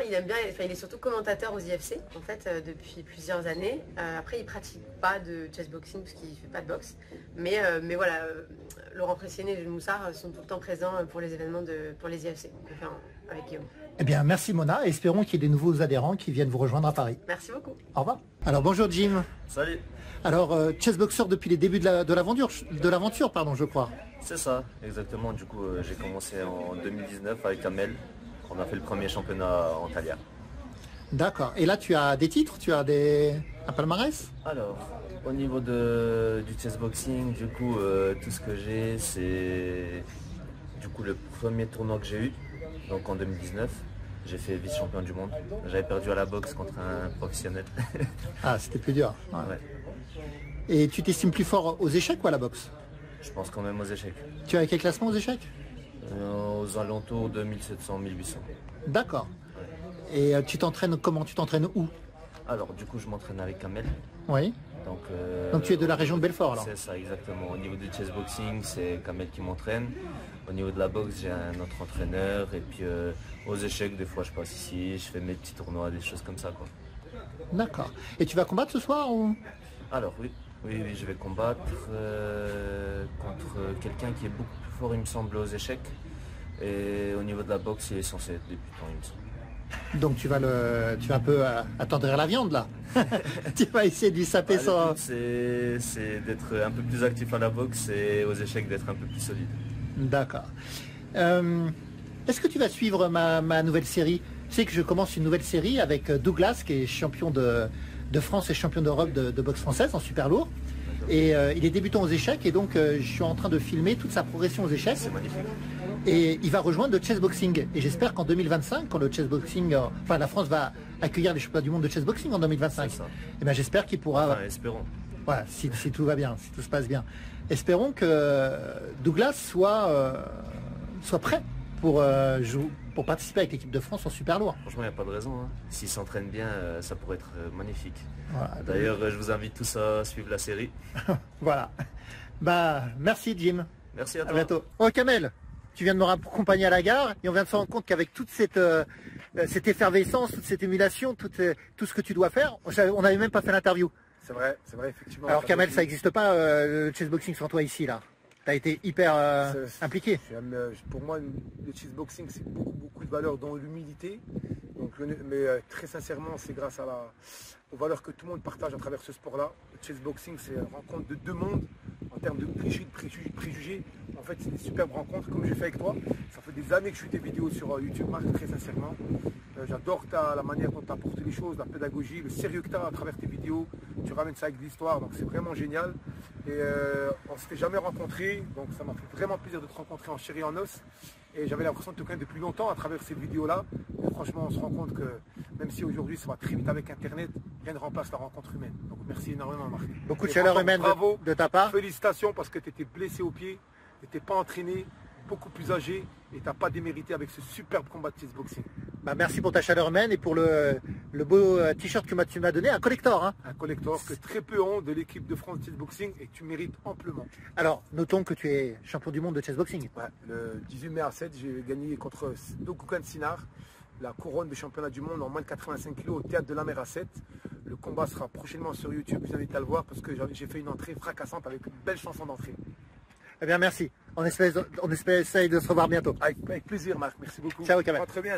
enfin, il est surtout commentateur aux IFC, en fait, depuis plusieurs années. Après, il pratique pas de chessboxing parce qu'il fait pas de boxe. Mais voilà, Laurent Pressienné et Jules Moussard sont tout le temps présents pour les événements pour les IFC, enfin, avec Guillaume. Eh bien, merci Mona, et espérons qu'il y ait des nouveaux adhérents qui viennent vous rejoindre à Paris. Merci beaucoup. Au revoir. Alors, bonjour Jim. Salut. Alors, chessboxer depuis les débuts de l'aventure, pardon, je crois. C'est ça, exactement. Du coup, j'ai commencé en 2019 avec Amel. On a fait le premier championnat en Thalia. D'accord. Et là, tu as des titres, tu as un palmarès? Alors, au niveau du chessboxing, du coup, tout ce que j'ai, c'est du coup le premier tournoi que j'ai eu, donc en 2019. J'ai fait vice-champion du monde. J'avais perdu à la boxe contre un professionnel. Ah, c'était plus dur. Ouais. Ouais. Et tu t'estimes plus fort aux échecs ou à la boxe? Je pense quand même aux échecs. Tu as quel classement aux échecs? Aux alentours de 1700-1800. D'accord. Et tu t'entraînes comment? Tu t'entraînes où? Alors, du coup, je m'entraîne avec Amel. Oui. Donc tu es de la région de Belfort alors? C'est ça, exactement. Au niveau du chessboxing, c'est Kamel qui m'entraîne. Au niveau de la boxe, j'ai un autre entraîneur. Et puis aux échecs, des fois, je passe ici, je fais mes petits tournois, des choses comme ça, quoi. D'accord. Et tu vas combattre ce soir ou... Alors, oui, je vais combattre contre quelqu'un qui est beaucoup plus fort, il me semble, aux échecs. Et au niveau de la boxe, il est censé être débutant, il me semble. Donc tu vas un peu attendrir la viande là. Tu vas essayer de lui saper son... C'est d'être un peu plus actif à la boxe et aux échecs d'être un peu plus solide. D'accord. Est-ce que tu vas suivre ma nouvelle série? Tu sais que je commence une nouvelle série avec Douglas qui est champion de France et champion d'Europe de boxe française en super lourd. Et il est débutant aux échecs et donc je suis en train de filmer toute sa progression aux échecs. C'est magnifique. Et il va rejoindre le chessboxing. Et j'espère qu'en 2025, quand le chessboxing, la France va accueillir les championnats du monde de chessboxing en 2025. Et ben j'espère qu'il pourra. Enfin, espérons. Voilà, si tout va bien, si tout se passe bien. Espérons que Douglas soit prêt pour participer avec l'équipe de France en super lourd. Franchement, il n'y a pas de raison. Hein. S'il s'entraîne bien, ça pourrait être magnifique. Voilà, d'ailleurs, je vous invite tous à suivre la série. Voilà. Bah, merci Jim. Merci à toi. À bientôt. Oh Kamel, tu viens de me raccompagner à la gare et on vient de se rendre compte qu'avec toute cette effervescence, toute cette émulation, tout ce que tu dois faire, on n'avait même pas fait l'interview. C'est vrai, effectivement. Alors Kamel, ça n'existe pas le chessboxing sans toi ici là. Tu as été hyper impliqué. Pour moi, le chessboxing, c'est beaucoup de valeurs dans l'humilité. Mais très sincèrement, c'est grâce aux valeurs que tout le monde partage à travers ce sport-là. Le chessboxing, c'est une rencontre de deux mondes en termes de clichés, de préjugés. En fait, c'est des superbes rencontres comme j'ai fait avec toi. Ça fait des années que je fais des vidéos sur YouTube, Marc, très sincèrement. J'adore la manière dont tu as apporté les choses, la pédagogie, le sérieux que tu as à travers tes vidéos. Tu ramènes ça avec de l'histoire, donc c'est vraiment génial. Et on ne s'était jamais rencontrés, donc ça m'a fait vraiment plaisir de te rencontrer en chair et en os. Et j'avais l'impression de te connaître depuis longtemps à travers ces vidéos-là. Et franchement, on se rend compte que même si aujourd'hui ça va très vite avec Internet, rien ne remplace la rencontre humaine. Donc merci énormément, Marc. Beaucoup de chaleur humaine bravo, de ta part. Félicitations parce que tu étais blessé au pied, tu n'étais pas entraîné, beaucoup plus âgé et tu n'as pas démérité avec ce superbe combat de chessboxing. Bah, merci pour ta chaleur humaine et pour le beau t-shirt que tu m'as donné, un collector. Hein. Un collector que très peu ont de l'équipe de France de chessboxing et que tu mérites amplement. Alors, notons que tu es champion du monde de chessboxing. Ouais, le 18 mai à 7, j'ai gagné contre Dokukan Sinar la couronne de championnat du monde en moins de 85 kg au Théâtre de la Mer à 7. Le combat sera prochainement sur YouTube, je vous invite à le voir parce que j'ai fait une entrée fracassante avec une belle chanson d'entrée. Eh bien, merci. On espère essayer de se revoir bientôt. Avec plaisir, Marc. Merci beaucoup. Ciao, Kamel. Très bien.